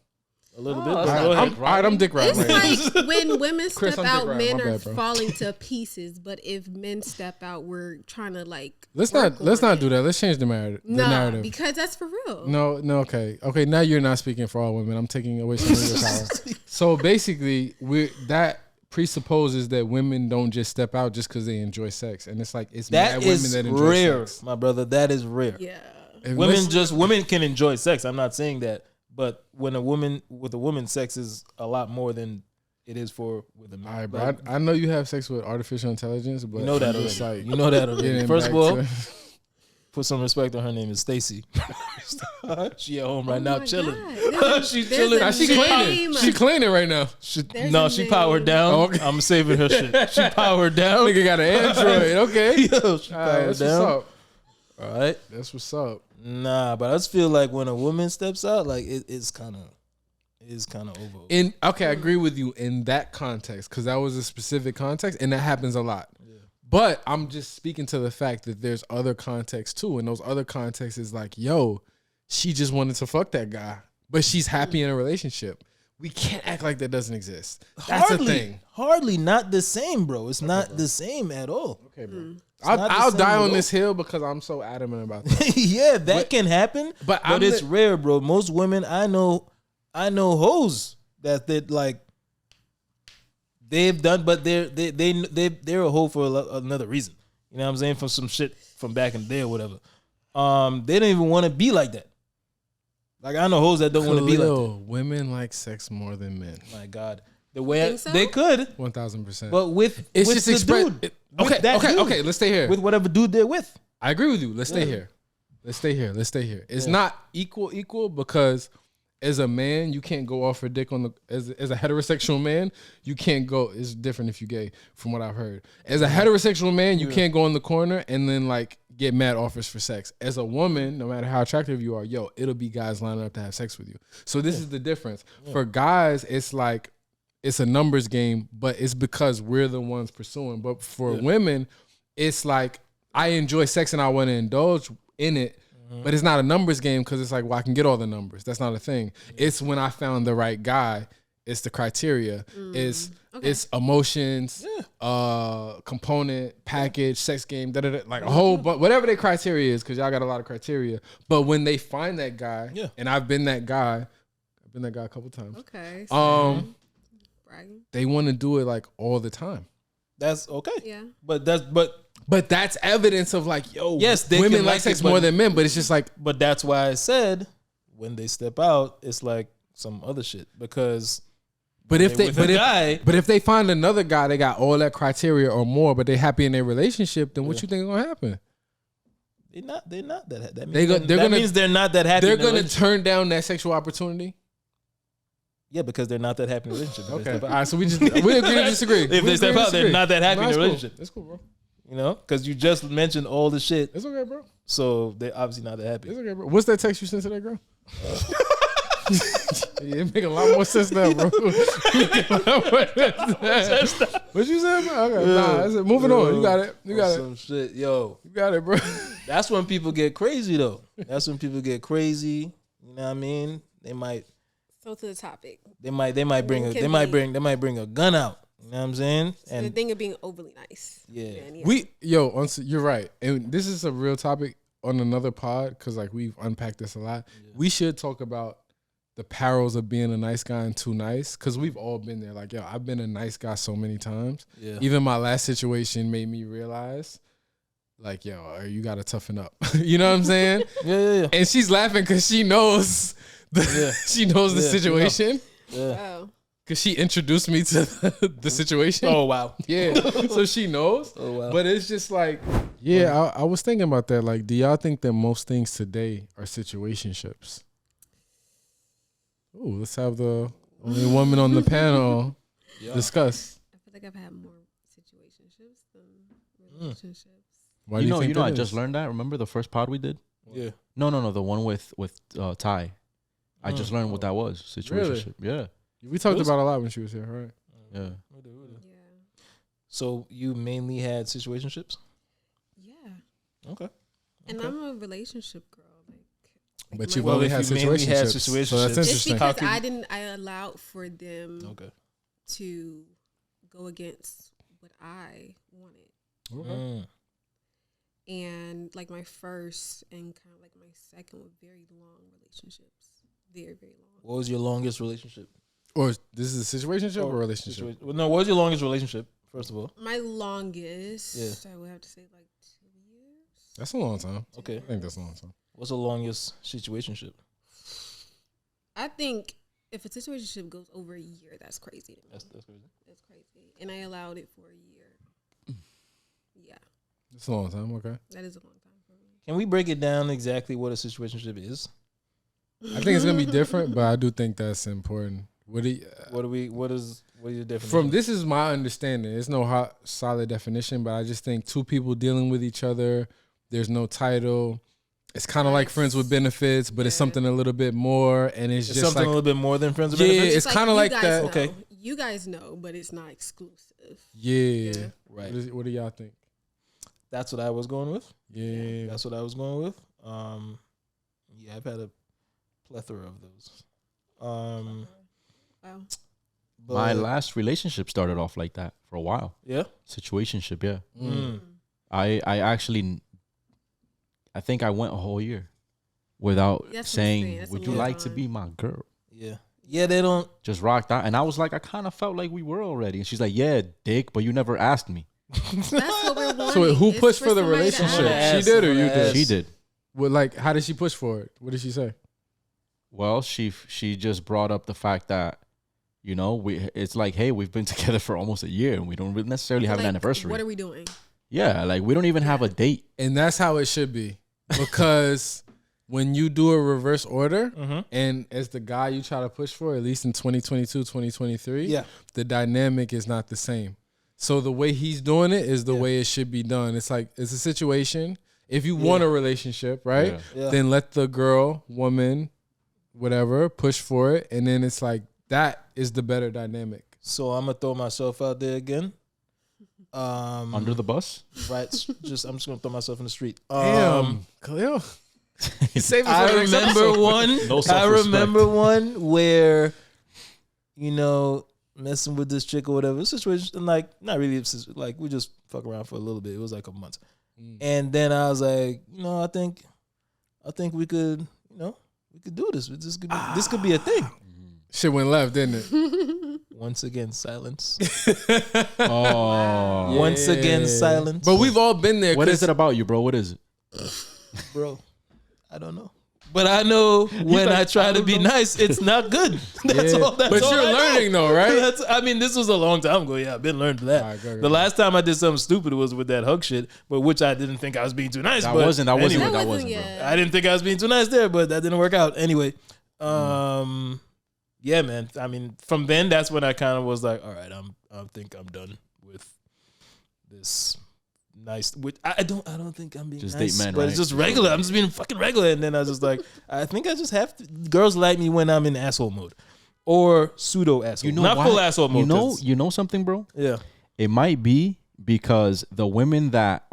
A little
Oh,
bit.
that's
But
not
go ahead.
dick
All right, I'm dick riding.
It's
right now.
like when women
Chris,
step
I'm
out,
dick riding.
men
My
are
bad, bro.
falling to pieces. But if men step out, we're trying to like.
Let's
work
not
on
do
it.
that. Let's change the narrative.
Nah, because that's for real.
No, okay. Now you're not speaking for all women. I'm taking away some of your power. So basically, that presupposes that women don't just step out just because they enjoy sex, and it's like it's
That
mad
is
women that enjoy
rare,
sex.
my brother. That is rare.
Yeah.
And
Women can enjoy sex. I'm not saying that, but when a woman, sex is a lot more than it is with a man.
All right, bro.
Like,
I know you have sex with artificial intelligence, but
you know that
I'm
already.
just like,
You know that already.
getting
First
back
of all,
to-
put some respect on her name is Stacy. She at home right now
my
chilling.
God.
She's
There's
chilling.
a
Nah, she
name.
cleaning. She cleaning right now.
There's
No,
a
she
name.
powered down.
Oh, okay.
I'm saving her shit. She powered down.
Nigga got an Android. Okay.
Yo, she
All right,
powered
that's
down.
what's up.
All right.
That's what's up.
Nah, but I just feel like when a woman steps out, like it's kind of over.
I agree with you in that context because that was a specific context, and that happens a lot. But I'm just speaking to the fact that there's other contexts too, and those other contexts is like, yo, she just wanted to fuck that guy, but she's happy in a relationship. We can't act like that doesn't exist. That's the thing.
Hardly not the same, bro. It's not the same at all.
Okay, bro.
not the
I'll
same
die
at
on
all.
this hill because I'm so adamant about that.
Yeah, that can happen,
but
but
I'm
it's
the-
rare, bro. Most women I know hoes that like they've done, but they're a hoe for another reason. You know what I'm saying? For some shit from back in the day or whatever. They don't even want to be like that. Like I know hoes that don't want to be like that.
Kahlil, women like sex more than men.
My God, the way
Think so?
they could,
1000%.
but with
It's
with
just
the
express.
dude, with that dude,
Okay. Let's stay here.
with whatever dude they're with.
I agree with you. Let's stay here. Let's stay here. It's not equal because as a man, you can't go off for dick on the as a heterosexual man, you can't go. It's different if you're gay, from what I've heard. As a heterosexual man, you can't go in the corner and then like get mad offers for sex. As a woman, no matter how attractive you are, it'll be guys lining up to have sex with you. So this is the difference. For guys, it's like it's a numbers game, but it's because we're the ones pursuing. But for women, it's like I enjoy sex and I want to indulge in it. But it's not a numbers game because it's like, well, I can get all the numbers. That's not a thing. It's when I found the right guy. It's the criteria. It's emotions, component, package, sex game, like a whole, but whatever their criteria is, because y'all got a lot of criteria. But when they find that guy, and I've been that guy a couple times.
Okay. Bragging.
They want to do it like all the time.
That's okay.
Yeah.
But
that's evidence of like, yo,
yes, they
women
can
like
like
sex
it, but-
more than men. But it's just like,
But that's why I said when they step out, it's like some other shit because.
but if
with a guy,
but if they find another guy, they got all that criteria or more, but they happy in their relationship, then what you think is gonna happen?
they're not that. That
They're
means they're not that happy.
They're
in a
gonna
relationship.
turn down that sexual opportunity.
Yeah, because they're not that happy in a relationship. if they
Okay,
step
all
out.
right. So we agree to disagree.
If they step out, they're not that happy in a relationship.
That's cool, bro.
You know, because you just mentioned all the shit,
It's okay, bro.
so they're obviously not that happy.
It's okay, bro. What's that text you sent to that girl? Yeah, it make a lot more sense now, bro. What you said, bro? Okay, that's it. Moving on. You got it. You got it.
Some shit, yo.
You got it, bro.
That's when people get crazy, though. That's when people get crazy. You know what I mean? They might
So to the topic.
bring a gun out. You know what I'm saying?
So the thing of being overly nice.
Yeah.
You're right, and this is a real topic on another pod because like we've unpacked this a lot. Yeah. We should talk about the perils of being a nice guy and too nice because we've all been there. Like, yo, I've been a nice guy so many times.
Yeah.
Even my last situation made me realize, like, yo, you gotta toughen up. You know what I'm saying?
Yeah.
And she's laughing because she knows the situation.
Yeah.
Wow.
Because she introduced me to the situation.
Oh wow.
Yeah. So she knows.
Oh wow.
But it's just like, yeah, I was thinking about that. Like, do y'all think that most things today are situationships? Ooh, let's have the only woman on the panel discuss.
I feel like I've had more situationships than relationships.
Why do you think
I
that
just
is?
learned that. Remember the first pod we did?
Yeah.
No, the one with Ty. I just learned what that was. Situationship. Yeah.
We talked about it a lot when she was here, right?
Yeah.
Yeah.
So you mainly had situationships?
Yeah.
Okay.
And I'm a relationship girl. Like,
But you've
Well,
only
if
had
you mainly had
situationships, so that's
situationships.
It's
interesting.
because
How can-
I allowed for them
Okay.
to go against what I wanted.
Okay.
And like my first and kind of like my second were very long relationships. Very, very long.
What was your longest relationship?
Or this is a situationship or relationship?
Well, no, what was your longest relationship? First of all,
My longest,
Yeah.
I would have to say like 2 years.
That's a long time.
okay.
I think that's a long time.
What's the longest situationship?
I think if a situationship goes over a year, that's crazy to me.
That's crazy.
That's crazy. And I allowed it for a year. Yeah,
It's a long time. Okay.
that is a long time for me.
Can we break it down exactly what a situationship is?
I think it's gonna be different, but I do think that's important. What is your definition? from this is my understanding. There's no hot solid definition, but I just think two people dealing with each other. There's no title. It's kind of like friends with benefits, but it's
Yeah.
something a little bit more, and it's
It's
just
something
like
a little bit more than friends with
Yeah,
benefits?
it's kinda
you
like
guys
that.
know.
Okay.
You guys know, but it's not exclusive.
yeah.
Right.
What do y'all think?
That's what I was going with.
Yeah.
That's what I was going with. Yeah, I've had a plethora of those.
Wow.
But
My last relationship started off like that for a while.
yeah.
Situationship, yeah.
Mm.
I actually, I think I went a whole year without
That's what I'm
saying,
saying. That's a
"Would you
long
like to
time.
be my girl?"
Yeah. Yeah, they don't.
Just rocked out, and I was like, I kind of felt like we were already. And she's like, "Yeah, dick, but you never asked me."
That's what we're wanting.
So who
It's
pushed for the
somebody to
relationship?
ask.
She did or you
Someone
did?
asked.
She did.
What, like, how did she push for it? What did she say?
Well, she just brought up the fact that, it's like, hey, we've been together for almost a year, and we don't really necessarily have an
Like,
anniversary.
What are we doing?
Yeah, like we don't even have a date.
And that's how it should be. Because when you do a reverse order,
Mm-hmm.
and as the guy you try to push for, at least in 2022, 2023,
Yeah.
the dynamic is not the same. So the way he's doing it is the
Yeah.
way it should be done. It's like, it's a situation. If you want a relationship, right?
Yeah.
Yeah.
Then let the girl, woman, whatever, push for it. And then it's like, that is the better dynamic.
So I'm gonna throw myself out there again.
Under the bus?
Right. I'm just gonna throw myself in the street.
Damn, Kahlil. Save it for
I
the next
remember
episode.
one.
No
I
self-respect.
remember one where, messing with this chick or whatever situation. Like, not really. Like, we just fuck around for a little bit. It was like a month, and then I was like, I think we could, we could do this. This could be a thing.
Shit went left, didn't it?
Once again, silence.
Oh.
Once again, silence.
But we've all been there.
What
'cause
is it about you, bro? What is it?
Bro, I don't know. But I know when I try to be nice, it's not good. That's
Yeah.
all. That's
But
all
you're
I know.
learning though, right?
This was a long time ago. Yeah, I've been learning that.
All right, go.
The last time I did something stupid was with that hug shit, but which I didn't think I was being too nice.
That
but
wasn't,
anyway,
bro.
I didn't think I was being too nice there, but that didn't work out. Anyway, yeah, man. I mean, from then, that's when I kind of was like, all right, I think I'm done with this nice. I don't think I'm being
Just
nice,
date men,
but
right?
it's just regular. I'm just being fucking regular, and then I was just like, I think I just have to. Girls like me when I'm in asshole mode or pseudo asshole, not
why?
full asshole mode.
You know something, bro?
Yeah,
It might be because the women that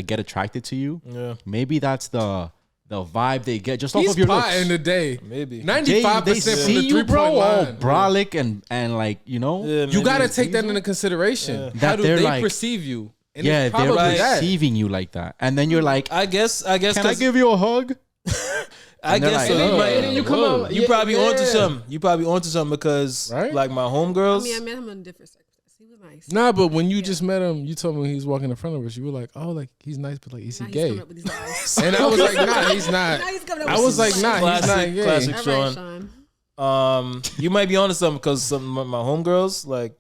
get attracted to you,
yeah,
maybe that's the vibe they get just off
He's
of your
pie
looks.
in the day.
maybe.
95%
They
from
see
the
you,
3
bro,
point
all
line.
brolic and like,
Yeah,
You
maybe.
gotta take that into consideration.
Yeah.
How
That
do
they're
they
like-
perceive you? And
yeah,
it's
they're
probably that.
perceiving you like that. And then you're like,
I guess.
can I
'cause-
give you a hug?
I
And they're
guess
like,
so.
"Oh."
You might-
And then you come
whoa.
out-
You
yeah,
probably
yeah.
onto something. You probably onto something because,
Right?
like my
I
homegirls.
mean, I met him in different circumstances. He was nice.
Nah, but when you just met him, you told me he was walking in front of us. You were like, "Oh, like he's nice, but like, is he
Now he's
gay?"
coming up with these lies.
And I was like, "Nah, he's not."
Now he's coming up
I
with
was like,
these
"Nah,
lies.
he's not gay."
Classic
All
Sean.
right, Sean.
You might be onto something because some of my homegirls, like,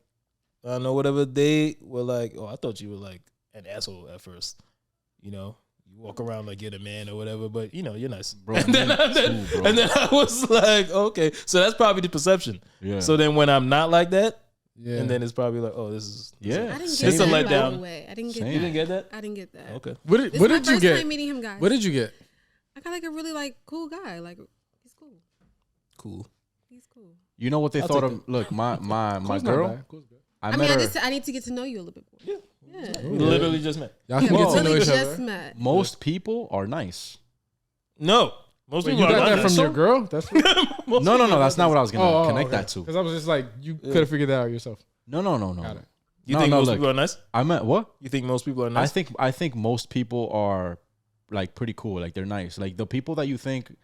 I don't know, whatever, they were like, oh, I thought you were like an asshole at first. You walk around like you're the man or whatever, but you're nice.
Bro,
and, then,
me too, bro.
and then I was like, okay, so that's probably the perception.
Yeah.
So then when I'm not like that,
Yeah.
and then it's probably like, oh, this is
Yeah.
I didn't
Same
get
It's a
that, by
letdown.
the way. I didn't get
Same.
You
that.
didn't get that?
I didn't get that.
Okay.
What
This
did
is my
you
first
get?
time meeting him, guys.
What did you get?
I got like a really like cool guy. Like he's cool.
Cool.
He's cool.
You know what they
I'll
thought
take
of? Look, my
Cool's not
girl.
bad. Cool's good.
I
I
met
mean,
her.
I need to get to know you a little bit more.
Yeah.
Yeah.
We literally just met.
Y'all can
We
get to know
literally
each
just
other.
met.
Most people are nice.
No. Most
Wait,
people
you
are
got that
nice.
from your girl? That's what,
No. That's not what I was gonna connect
okay.
that to.
Because I was just like, you could have figured that out yourself.
No.
Got it.
You think most people are nice?
I meant what?
You think most people are nice?
I think most people are like pretty cool. Like they're nice. Like the people that you think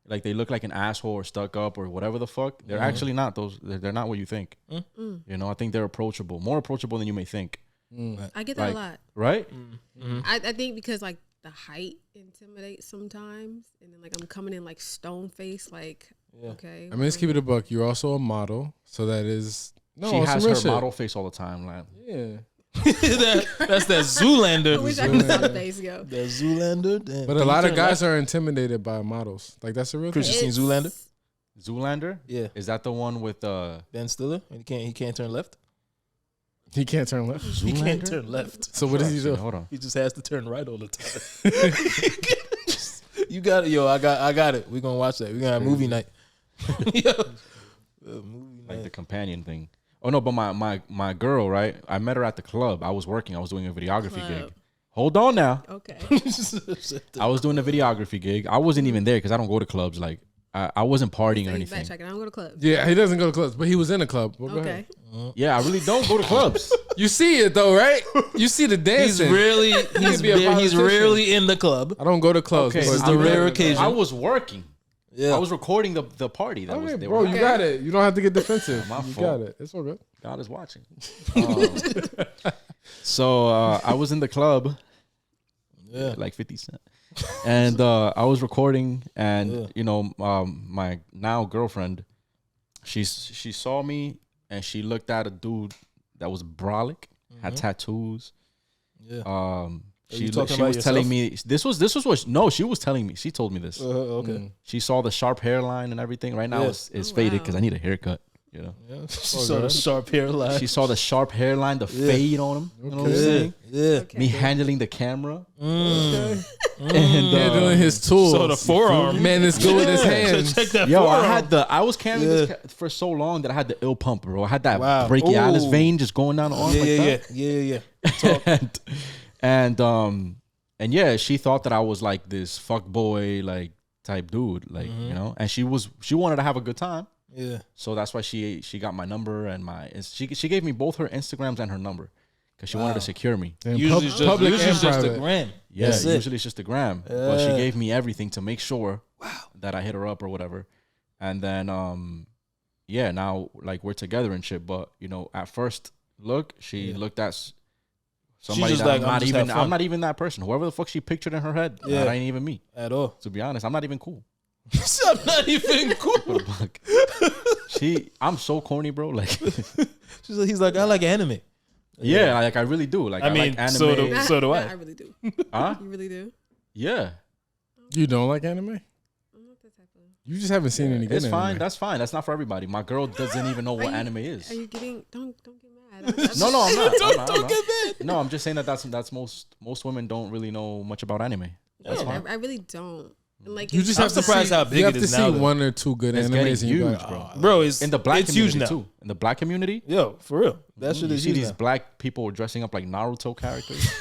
like they look like an asshole or stuck up or whatever the fuck, they're actually not those. They're not what you think. You know, I think they're approachable, more approachable than you may think.
I get that
Like,
a lot.
Right?
I think because like the height intimidates sometimes, and then like I'm coming in like stone face, like okay.
I mean, let's keep it a buck. You're also a model, so that is
She has her model face all the time, man.
Yeah.
That's that Zoolander.
I wish I could saw the face go.
That Zoolander. Damn.
But a lot of guys are intimidated by models. Like that's a real thing.
Chris, you seen Zoolander?
Zoolander?
Yeah.
Is that the one with
Ben Stiller? He can't turn left.
He can't turn left.
He can't turn left.
So what does he do?
Hold on.
He just has to turn right all the time. You got it, yo. I got it. We're gonna watch that. We're gonna have movie night. Yo. Movie
Like the
night.
companion thing. Oh no, but my girl, right? I met her at the club. I was working. I was doing a videography
Club.
gig. Hold on now.
Okay.
I was doing a videography gig. I wasn't even there because I don't go to clubs. Like I wasn't partying or anything.
Backtrack. I don't go to clubs.
Yeah, he doesn't go to clubs, but he was in a club. Well, go
Okay.
ahead.
Yeah, I really don't go to clubs.
You see it though, right? You see the
He's
dancing.
really he's
be a politician.
rarely in the club.
I don't go to clubs.
Okay,
but
This is
I'm
the rare
in
occasion.
I was working.
Yeah.
I was recording the party. That
Okay,
was
bro, you
Okay.
got it. You don't have to get defensive.
My
you
fault.
got it. It's all good.
God is watching. So I was in the club, like 50 Cent, and I was recording, and you know, my now girlfriend, she saw me, and she looked at a dude that was brolic, had tattoos.
Yeah.
She
you talking
she
about
was telling
yourself?
me this was what no, she was telling me. She told me this.
Okay.
She saw the sharp hairline and everything. Right now
Yeah.
it's
Oh,
faded
wow.
because I need a haircut. You know.
Yeah. She saw the sharp hairline.
She saw the sharp hairline, the fade on him. You know what I'm
Yeah.
saying?
Yeah.
Okay.
Me handling the camera.
Okay.
And
Yeah, doing his tools.
So the forearm.
Man, it's good with his hands.
Check that
yo,
forearm.
I was carrying this for so long that I had the ill pump, bro. I had that
Wow.
brachialis
Ooh.
vein just going down the arm like that. And yeah, she thought that I was like this fuck boy like type dude, like you know. And she wanted to have a good time,
Yeah.
so that's why she got my number and she gave me both her Instagrams and her number because she wanted to secure me.
And
Usually it's just,
public
usually
and
it's just a
private.
gram.
Yeah,
That's it.
usually it's just a gram, but she
Yeah.
gave me everything to make sure that I hit her up or whatever. And then yeah, now like we're together and shit. But you know, at first look, she looked at somebody
just
that
like, I'm just having fun.
I'm not even that person. Whoever the fuck she pictured in her head,
Yeah.
that ain't even me.
At all.
To be honest, I'm not even cool.
I'm not even cool.
Like, I'm so corny, bro. Like,
He's like, I like anime.
yeah, like I really do. Like,
I mean,
like anime.
so do I.
I really do.
Huh?
You really do.
Yeah,
You don't like anime?
I'm not that type of.
You just haven't seen any good
it's fine.
anime.
That's fine. That's not for everybody. My girl doesn't even know what
Are you-
anime is.
Are you getting? Don't get mad. That's-
No, I'm not. I'm not.
Don't get mad.
No, I'm just saying that's most women don't really know much about anime. That's fine.
I really don't. And like
You
it's-
just
I'm
have to
surprised
see,
how big
you
it
have
is
to
now,
see
though.
one or two good
It's
animes
getting
and you're
huge,
like,
bro.
oh,
Bro, it's
In the black
it's huge
community
now.
too. In the black community,
Yo, for real. That shit
you
is
see
huge
these
now.
black people dressing up like Naruto characters.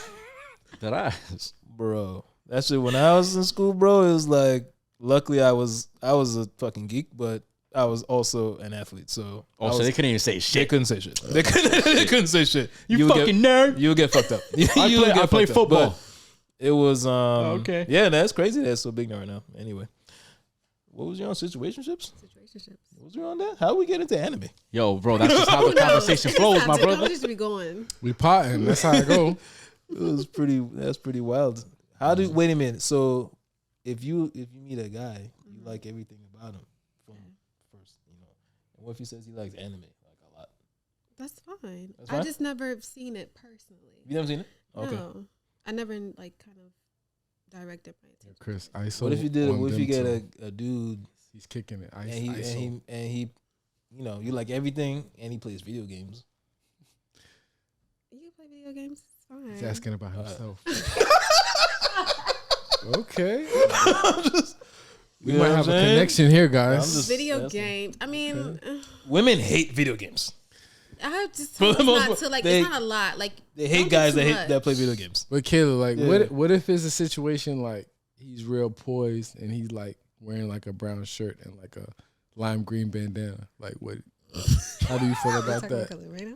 That ass.
Bro. That shit when I was in school, bro, it was like luckily I was a fucking geek, but I was also an athlete. So
Oh, so they couldn't even say
they
shit.
couldn't say shit. They couldn't say shit.
You
would
fucking nerd.
You'll get fucked up.
I play football.
It was
Okay.
Yeah, that's crazy. That's so big now right now. Anyway, what was you on situationships?
Situationships.
What was you on that? How we get into anime?
Yo, bro, that's just how the conversation flows, my
I'm
brother.
just be going.
we potting. That's how I go.
It was pretty. That's pretty wild. How do? Wait a minute. So, if you meet a guy, you like everything about him from first, you know. And what if he says he likes anime like a lot?
That's fine.
That's fine?
I just never seen it personally.
You never seen it? Okay.
No, I never like kind of directed my attention.
Chris, ISO.
What if you did?
on
What if
them
you get
two.
a dude
He's kicking it.
and he, you know, you like everything and he plays video games?
You can play video games. It's fine.
He's asking about himself. Okay. We
You know
might
what
have
I'm
a
saying?
connection here,
I'm
guys.
just-
Video
That's-
games. I mean,
Women hate video games.
I have just
For the
told
most
not
part,
to like.
they-
It's not a lot. Like
They hate
don't
guys
get
that
too
hate that
much.
play video games.
But Kayla, like,
Yeah.
what if it's a situation like he's real poised and he's like wearing like a brown shirt and like a lime green bandana. Like, what? How do you feel about that?
Color right now?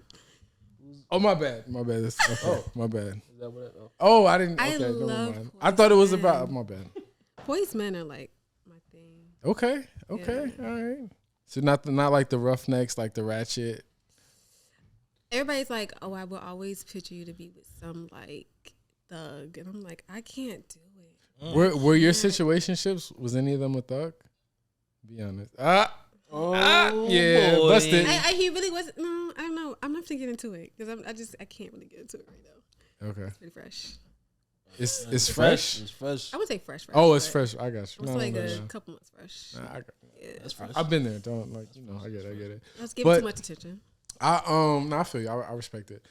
Oh, my bad. My bad. Okay, my bad.
Is that what it,
Oh, I didn't.
I
Okay, never
love
mind. I thought it was
poison.
about. My bad.
Poised men are like my thing.
Okay. All right. So not like the roughnecks, like the ratchet.
Everybody's like, oh, I will always picture you to be with some like thug, and I'm like, I can't do it.
Were your situationships? Was any of them a thug? Be honest. Yeah,
boy.
busted.
He really was. No, I don't know. I'm not gonna get into it because I can't really get into it right now.
Okay.
It's pretty fresh.
It's fresh.
It's fresh.
I would say fresh.
Oh, it's
but
fresh. I got you.
It's like a couple months fresh.
Nah,
Yeah.
That's fresh.
I've been there. Don't I get it.
I was giving
But-
too much attention.
I feel you. I respect it.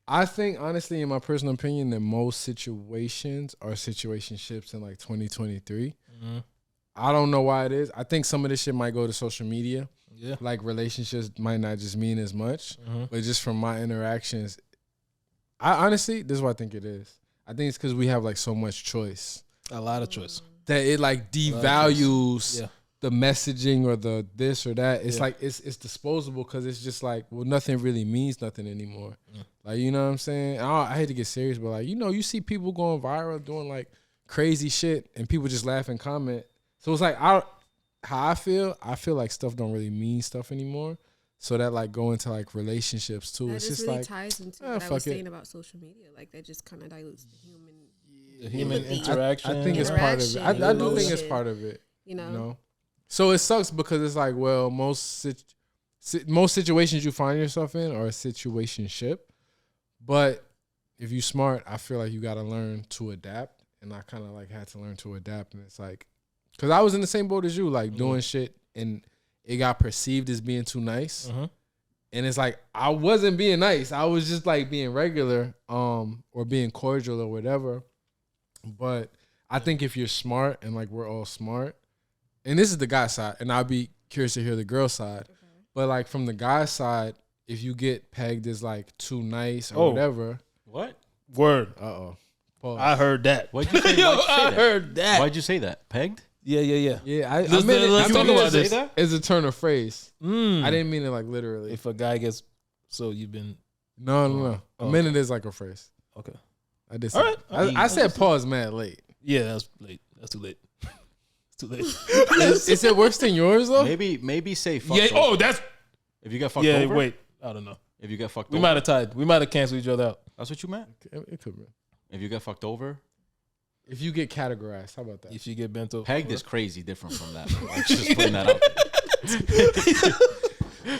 I think honestly, in my personal opinion, that most situations are situationships in like 2023.
Mm-hmm.
I don't know why it is. I think some of this shit might go to social media.
Yeah.
Like relationships might not just mean as much, but just from my interactions, I honestly, this is what I think it is. I think it's because we have like so much choice
A lot of choice.
that it like devalues
Yeah.
the messaging or the this or that. It's
Yeah.
like it's disposable because it's just like, well, nothing really means nothing anymore. Like, you know what I'm saying? I hate to get serious, but like, you see people going viral doing like crazy shit and people just laugh and comment. So it's like how I feel like stuff don't really mean stuff anymore. So that like go into like relationships too.
That
It's
just
just
really
like
ties into
ah,
what I
fuck
was
it.
saying about social media. Like that just kind of dilutes the
Human
empathy.
interaction.
I think it's part of it. I do think it's
Interaction.
part of it.
You know?
You know? So it sucks because it's like, well, most situations you find yourself in are a situationship. But if you smart, I feel like you got to learn to adapt. And I kind of like had to learn to adapt. And it's like, because I was in the same boat as you, like doing shit and it got perceived as being too nice. And it's like, I wasn't being nice. I was just like being regular or being cordial or whatever. But I think if you're smart and like we're all smart, and this is the guy side, and I'll be curious to hear the girl side. Okay. But like from the guy side, if you get pegged as like too nice or whatever.
What?
Word.
Uh-oh.
I heard that.
Why'd you say,
Yo,
why'd you say
I
that?
heard that.
Why'd you say that? Pegged?
Yeah.
Yeah, I
Let's
meant
talk
it
about
as
this.
as a turn of phrase. I
Mm.
didn't mean it like literally.
If a guy gets, so you've been
No. I meant it as like a phrase.
okay.
I did.
All
Say,
right.
I said pause mad late.
Yeah, that's late. That's too late. It's too late.
Is it worse than yours though?
Maybe say fucked
Yeah.
over.
Oh, that's
If you get fucked
yeah.
over?
Wait, I don't know.
If you get fucked
We
over?
might have tied. We might have canceled each other out.
That's what you meant?
It could be.
If you get fucked over?
If you get categorized, how about that?
If you get bent over.
Pegged is crazy different from that. I'm just putting that out there.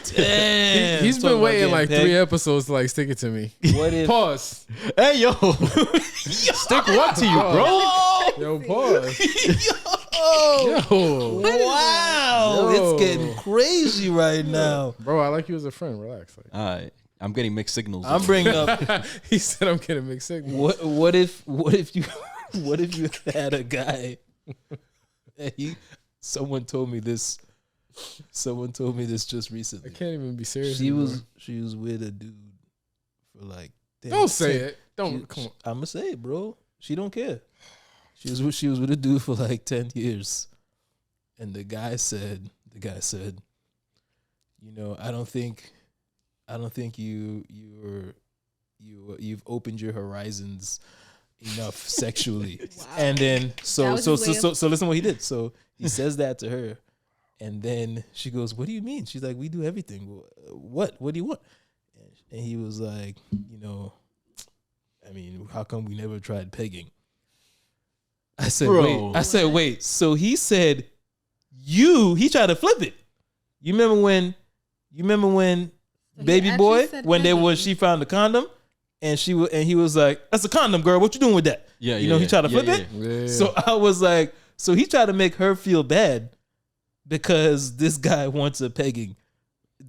Damn.
He's
Talking
been
about
waiting
getting
like
pegged.
3 episodes to like stick it to me.
What if?
Pause.
Hey, yo. Stick what to you, bro?
Yo, pause.
Oh,
Yo.
wow.
Yo.
It's getting crazy right now.
Bro, I like you as a friend. Relax. Like,
All right. I'm getting mixed signals.
I'm bringing up
he said I'm getting mixed signals.
what if you had a guy and someone told me this just
I
recently.
can't even be serious.
She
anymore.
was with a dude for like
Don't say it. Don't come on.
I'm gonna say it, bro. She don't care. She was with a dude for like 10 years. And the guy said, you know, I don't think you've opened your horizons enough sexually.
Wow.
And then
That
so
was his way of-
listen what he did. So he says that to her, and then she goes, "What do you mean?" She's like, "We do everything. What do you want?" And he was like, "You know, I mean, how come we never tried pegging?" I said,
Bro.
wait. So he said, he tried to flip it. You remember when
So he
baby
actually
boy,
said
when
pegging.
she found the condom and he was like, "That's a condom, girl. What you doing with that?"
Yeah,
You know, he tried to flip it.
Yeah.
So I was like, so he tried to make her feel bad because this guy wants a pegging.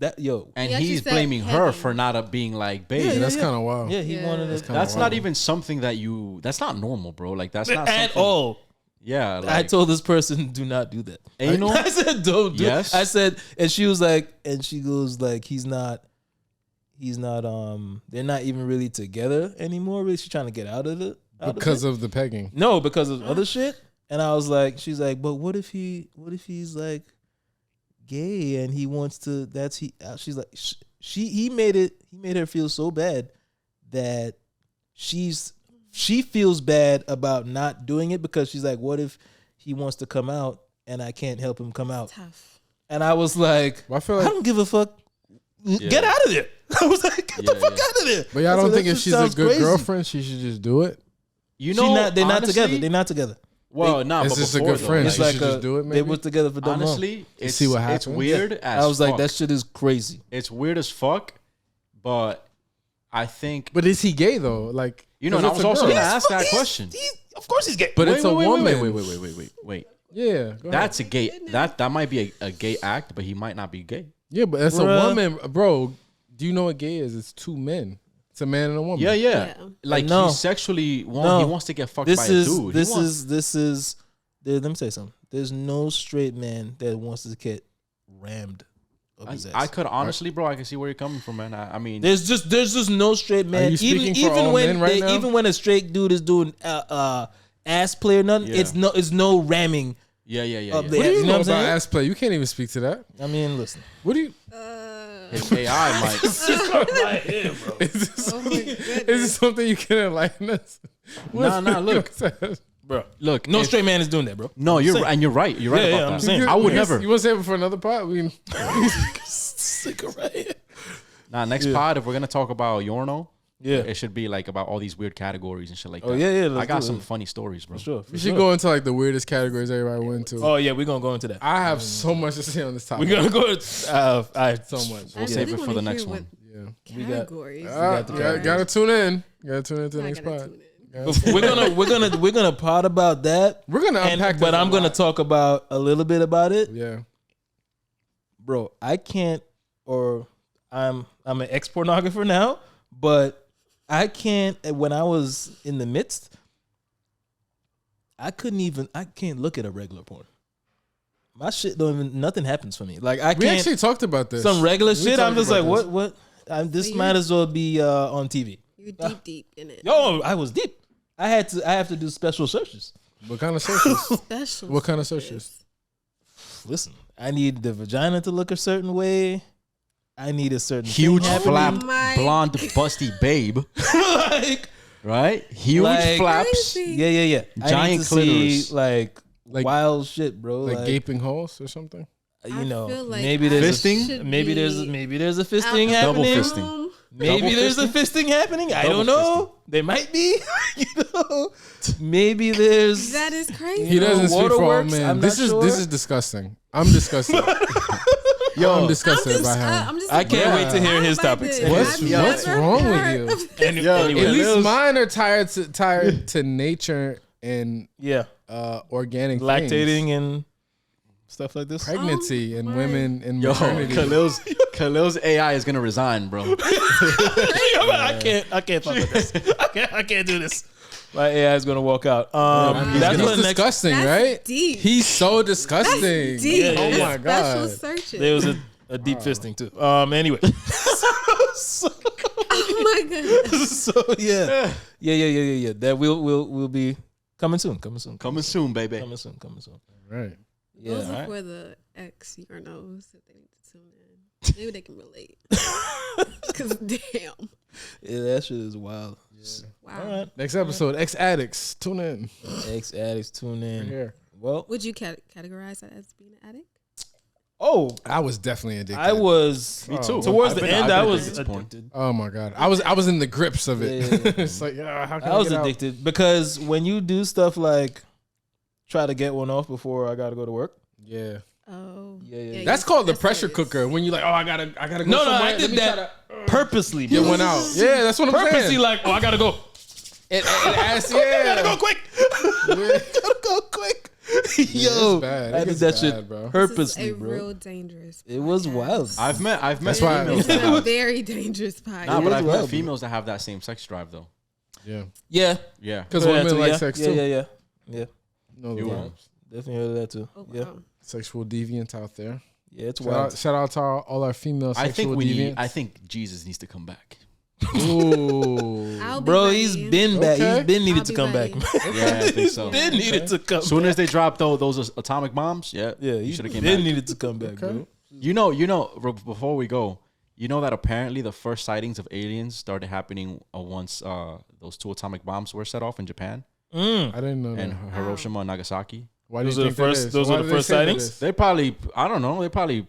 And
He actually
he's
said
blaming her
pegging.
for not being like, babe.
Yeah,
that's kind of wild.
yeah, he
Yeah.
wanted it
kinda
That's
wild.
not even something that's not normal, bro. Like, that's not
at
something.
all.
Yeah. Like,
I told this person, do not do that.
Anal?
I said, don't do
Yes.
it. I said, and she was like, and she goes like, he's not, they're not even really together anymore. Really, she's trying to get out of it.
Because of the pegging.
No, because of other shit. And I was like, she's like, but what if he's like gay and he wants to? She's like, he made her feel so bad that she feels bad about not doing it because she's like, what if he wants to come out and I can't help him come out?
Tough.
And I was like,
Well, I feel like
I don't give a fuck. Get out of there. I was like, get the fuck out of there.
But y'all don't think if she's a good
crazy.
girlfriend, she should just do it?
You know,
They're not
honestly,
together. They're not together.
Well, nah,
It's
but
just a
before,
good
though,
friend.
It's
She
like
should just do it, maybe?
they were together for dumb long.
honestly, it's,
see what
it's
happens.
weird as
I was like,
fuck.
that shit is crazy.
It's weird as fuck, but I think
But is he gay though? Like,
you know.
'cause
And I
it's
was
a
also
girl.
gonna ask that question.
Of course he's gay.
But it's a woman.
Wait.
Yeah, go
That's
ahead.
a gay. That might be a gay act, but he might not be gay.
Yeah, but it's
Bruh.
a woman, bro. Do you know what gay is? It's two men. It's a man and a woman.
Yeah.
Yeah.
Like
No.
he sexually he
No.
wants to get fucked
This
by
is
a dude.
this is. Let me say something. There's no straight man that wants to get rammed up his ass.
I could honestly, bro. I can see where you're coming from, man. I mean,
There's just no straight man.
you speaking for all men right now?
Even when a straight dude is doing ass play or nothing,
Yeah.
it's no ramming.
yeah.
Up
What
there.
do you
You know
know
what I'm
about
saying?
ass play? You can't even speak to that.
I mean, listen.
What do you?
His AI might.
Is this,
Oh my goodness.
is this something you can enlighten us?
Nah, look.
Bro,
Look,
no
if-
straight man is doing that, bro.
No,
I'm
you're
saying.
right, and you're right. You're right
Yeah,
about
I'm
that.
saying.
I would never.
You want to save it for another part?
Sick of right.
Nah, next pod, if we're gonna talk about Yorno,
Yeah.
it should be like about all these weird categories and shit like that.
Oh, yeah,
I got
do
some
it.
funny stories, bro.
For sure.
We should go into like the weirdest categories everybody went to.
Oh yeah, we're gonna go into that.
I have so much to say on this topic.
We're gonna go.
so much.
We'll save it for the next one.
Yeah.
We got-
Categories.
got the categories.
Gotta tune in. Gotta tune into the
I
next
gotta
pod.
tune in.
we're gonna pod about that.
We're gonna unpack
but
this a
I'm gonna
lot.
talk about a little bit about it,
Yeah.
bro. I can't, or I'm an ex pornographer now, but I can't. When I was in the midst, I can't look at a regular porn. My shit don't even. Nothing happens for me. Like I
We
can't.
actually talked about this.
Some regular
We
shit.
talked
I'm just like,
about this.
what? This
So
might as well be on TV.
You're deep in it.
Yo, I was deep. I have to do special searches.
What kind of searches?
Special.
What kind of searches?
Listen, I need the vagina to look a certain way. I need a certain
Huge
thing
flap,
happening.
my-
blonde, busty babe,
like,
right? Huge
Like-
flaps.
Crazy.
yeah. I
Giant
need to
clitoris.
see like wild shit, bro.
Like gaping holes or something?
You
I
know,
feel like
maybe
I
there's
Fisting?
should
maybe there's
be
maybe there's a fisting
out the
Double
happening.
fisting.
room.
Maybe
Double
there's a fisting happening. I don't know. There might be. You know, maybe there's.
That is crazy.
He doesn't speak for all
waterworks,
men.
I'm
This
not
is
sure.
this is disgusting. I'm disgusted. I'm disgusted by him.
I'm just
I can't wait to hear his
surprised
topics.
by this.
What's-
I've
what's
never
wrong with
heard
you?
of this.
Anyway,
At least
Kahlil's-
mine are tired to nature and
yeah,
organic
lactating
things.
and stuff like this.
Pregnancy and
my-
women and
Yo,
maternity.
Khalil's AI is gonna resign, bro.
I can't fuck with this. I can't do this. My AI is gonna walk out. That's
He's
what the next.
disgusting,
That's
right?
deep.
He's so disgusting.
That's deep.
Yeah,
Oh
yeah.
my
Special
god.
searches.
There was a deep fisting too. Anyway.
Oh my goodness.
So yeah. That we'll be coming soon. Coming soon.
Coming soon, baby.
Coming soon.
Right.
Yeah.
Those
all
are
right.
for the ex Yornos that they need to tune in. Maybe they can relate. Cause damn.
Yeah, that shit is wild.
Wow.
All right.
Next episode, ex addicts. Tune in.
Ex addicts tune in.
Here.
Well,
Would you categorize that as being an addict?
I was definitely addicted.
I was.
Me too.
Towards
I've
the
been-
end,
I've
I
been
was
addicted to porn.
addicted.
Oh my god. I was in the grips of it.
Yeah.
It's like, how can
I was
get out?
addicted because when you do stuff like try to get one off before I got to go to work.
Yeah.
Oh.
Yeah.
That's called the
that's
pressure
serious.
cooker. When you're like, I gotta go.
No,
somewhere.
I
Let
did
me
that
try to
purposely.
get
bro.
one out. Yeah, that's what I'm
Purposely,
saying.
like, I gotta go.
And ass,
Gotta go
yeah.
quick.
Yeah.
Gotta go quick. Yo,
it's bad.
I
It
did
gets
that
bad,
shit
bro.
This is
purposely,
a
bro.
real dangerous.
It was
podcast.
wild.
I've met
That's why-
females
It's
that
a
have,
very dangerous podcast.
nah,
It
but
is
I've
wild,
met
bro.
females that have that same sex drive though.
Yeah.
Yeah,
Yeah.
Because
heard that
women
too,
like
yeah.
sex
yeah,
too.
Yeah.
No,
You
the
will.
vibes.
Definitely heard of that too.
Oh,
Yeah,
wow.
Sexual deviant out there.
yeah, it's
Shout out,
wild.
shout out to all our female
I
sexual
think
deviants.
I think Jesus needs to come back.
Ooh.
I'll be
Bro,
ready.
he's been back.
Okay.
He's been needed
I'll
to
be
come back.
ready.
Yeah, I think so.
Been needed to come.
As soon
back.
as they dropped those atomic bombs, yeah,
Yeah,
you
he
should have
been
came back.
needed to come back, bro.
You know. Before we go, you know that apparently the first sightings of aliens started happening once those 2 atomic bombs were set off in Japan
I didn't know
and
that.
Hiroshima and Nagasaki.
Why
Those
do you
are
think
the first-
that is?
those
Why
are the
do they
first
say that
sightings?
is?
They probably, I don't know. They probably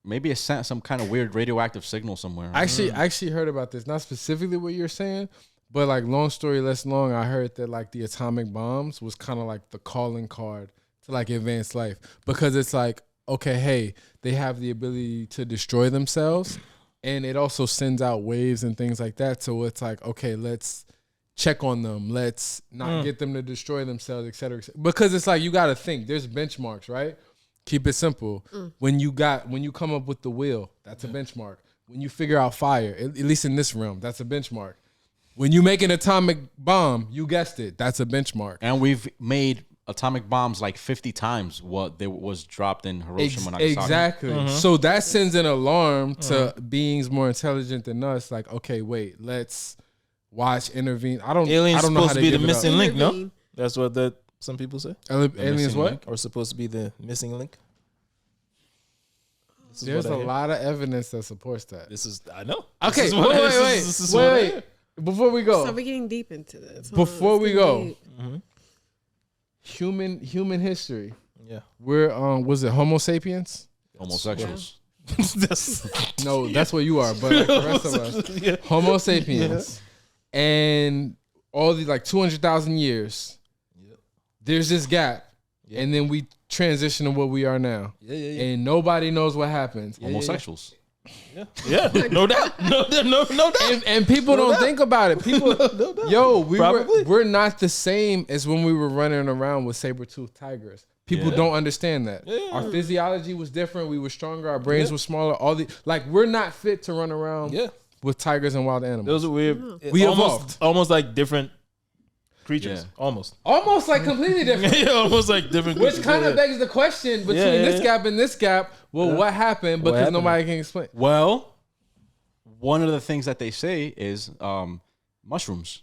maybe it sent some kind of weird radioactive signal somewhere.
I actually heard about this. Not specifically what you're saying, but like long story less long, I heard that like the atomic bombs was kind of like the calling card to like advanced life, because it's like, okay, hey, they have the ability to destroy themselves, and it also sends out waves and things like that. So it's like, okay, let's check on them. Let's not get them to destroy themselves, et cetera, et cetera. Because it's like, you got to think there's benchmarks, right? Keep it simple. When you come up with the wheel, that's a benchmark. When you figure out fire, at least in this realm, that's a benchmark. When you make an atomic bomb, you guessed it, that's a benchmark.
And we've made atomic bombs like 50 times what there was dropped in Hiroshima and Nagasaki.
Exactly. So that sends an alarm to beings more intelligent than us. Like, okay, wait, let's watch, intervene. I don't
Aliens
know how
supposed to
they
be the
give it up.
missing link, no?
Intervene.
That's what some people say.
Aliens
missing
what?
link.
Or supposed to be the missing link. This is
There's
what I
a
hear.
lot of evidence that supports that.
This is I know.
Okay,
This is what I-
wait.
this is what I hear.
Before we go,
So we're getting deep into this.
Before we go.
deep.
human history.
Yeah.
We're was it Homo sapiens?
Homosexuals.
That's
No, that's what you are, but like the rest of us,
yeah.
Homo sapiens, and all these like 200,000 years. There's this gap, and then we transition to what we are now,
Yeah.
and nobody knows what happens.
Homosexuals.
Yeah. No doubt. No doubt.
And people don't think about it. People, yo,
Probably.
we're not the same as when we were running around with saber-toothed tigers. People
Yeah.
don't understand that.
Yeah.
Our physiology was different. We were stronger. Our brains were smaller. We're not fit to run around
Yeah.
with tigers and wild animals.
Those are weird.
We
almost,
evolved.
almost like different creatures.
Yeah.
Almost.
Almost like completely different.
Yeah, almost like different
Which
creatures.
kind of
Yeah.
begs the question between this gap and this gap. Well, what happened? Because
happened?
nobody can explain.
Well, one of the things that they say is mushrooms.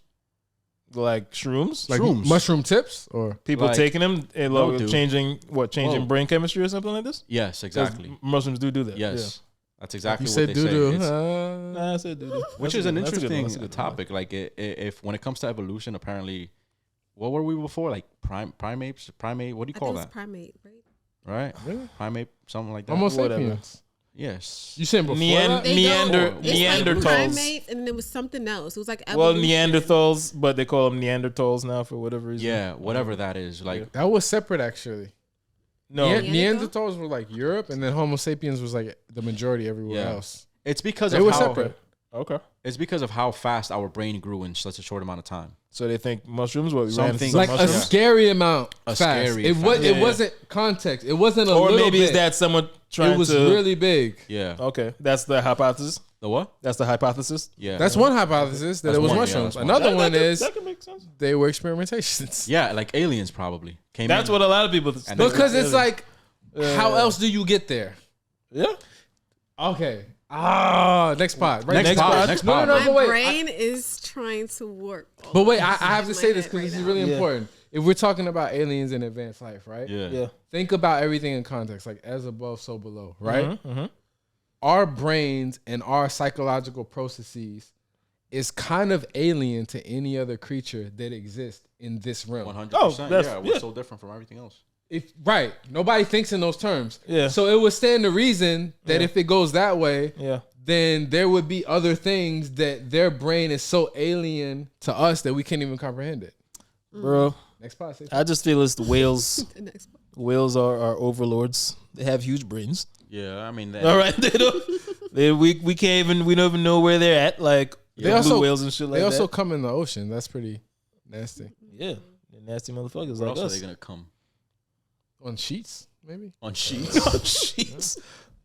Like shrooms.
Like
Shrooms.
mushroom tips, or
People
like-
taking them and
No, dude.
changing
Whoa.
brain chemistry or something like this?
Yes,
'Cause
exactly.
Mushrooms do that.
Yes, that's exactly
you
what
said
they
doo
say.
doo.
It's-
Yeah. Nah, I said doo-doo.
Which
That's a
is an
good one. That's a good one.
interesting
That's a good one.
topic. Like, if when it comes to evolution, apparently, what were we before? Like primate. What do you
I think
call
it's
that?
primate, right?
Right?
Really?
Primate, something like that.
Homo
Whatever.
sapiens.
Yes.
You saying before that?
They
Neander-
go- it's
Neanderthals.
Like primates, and then there was something else. It was like
Well,
evolution.
Neanderthals, but they call them Neanderthals now for whatever reason.
Yeah, whatever that is. Like,
That was separate, actually.
No.
Neanderthal?
Neanderthals were like Europe, and then Homo sapiens was like the majority everywhere
Yeah.
else.
it's because
They
of
were
how
separate.
Okay.
it's because of how fast our brain grew in such a short amount of time.
So they think mushrooms. What we
Something-
ran into
Like
some
a
mushrooms?
scary amount.
A
fast.
scary
It was.
fast.
It
Yeah.
wasn't context. It wasn't a
Or
little
maybe
bit.
it's that someone trying
It was
to.
really big.
Yeah.
Okay, that's the hypothesis.
The what?
That's the hypothesis.
Yeah.
That's one hypothesis, that
That's
it was
one, yeah,
mushrooms.
that's one.
Another
That
one
could-
is
that could make sense.
they were experimentations.
Yeah, like aliens probably came.
That's
in.
what a lot of people.
And
think.
Because it's like,
Yeah.
how else do you get there?
Yeah.
Okay. Next pod. Right?
Next pod. Next pod.
No,
My
but wait.
brain is trying to work.
But wait, I have to
in
say
my
this
head
because this
right
is
now.
really
Yeah.
important. If we're talking about aliens in advanced life, right?
Yeah.
Yeah.
Think about everything in context, like as above, so below, right?
Mm-hmm.
Our brains and our psychological processes is kind of alien to any other creature that exists in this realm.
100%.
that's-
Yeah, we're
yeah.
so different from everything else.
Right. Nobody thinks in those terms.
Yeah.
So it would stand to reason that if it goes that way,
Yeah.
then there would be other things that their brain is so alien to us that we can't even comprehend it.
Bro,
Next pod. Say
I just feel it's the whales.
The next one.
Whales are overlords. They have huge brains.
Yeah, I mean, that,
All right, they don't. we can't even. We don't even know where they're at. Like
They
blue
also-
whales and shit like
they also
that.
come in the ocean. That's pretty nasty.
Yeah, they're nasty motherfuckers
where
like
else are
us.
they gonna come?
On sheets, maybe?
On sheets?
Sheets.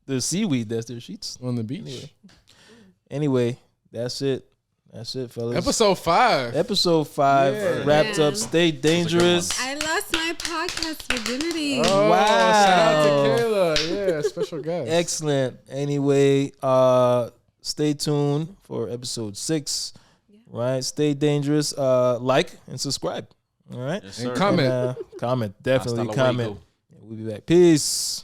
The seaweed. That's their sheets.
On the beach.
Anyway, that's it. That's it, fellas.
Episode 5.
Episode 5
Yeah.
wrapped
Man.
up. Stay dangerous.
I lost my podcast virginity.
Oh,
Wow.
Shout out to Kayla. Yeah, special guest.
Excellent. Anyway, stay tuned for episode 6. Right, stay dangerous. Like and subscribe. All right,
Yes,
And
sir.
comment.
Comment, definitely
Hasta
comment.
luego.
We'll be back. Peace.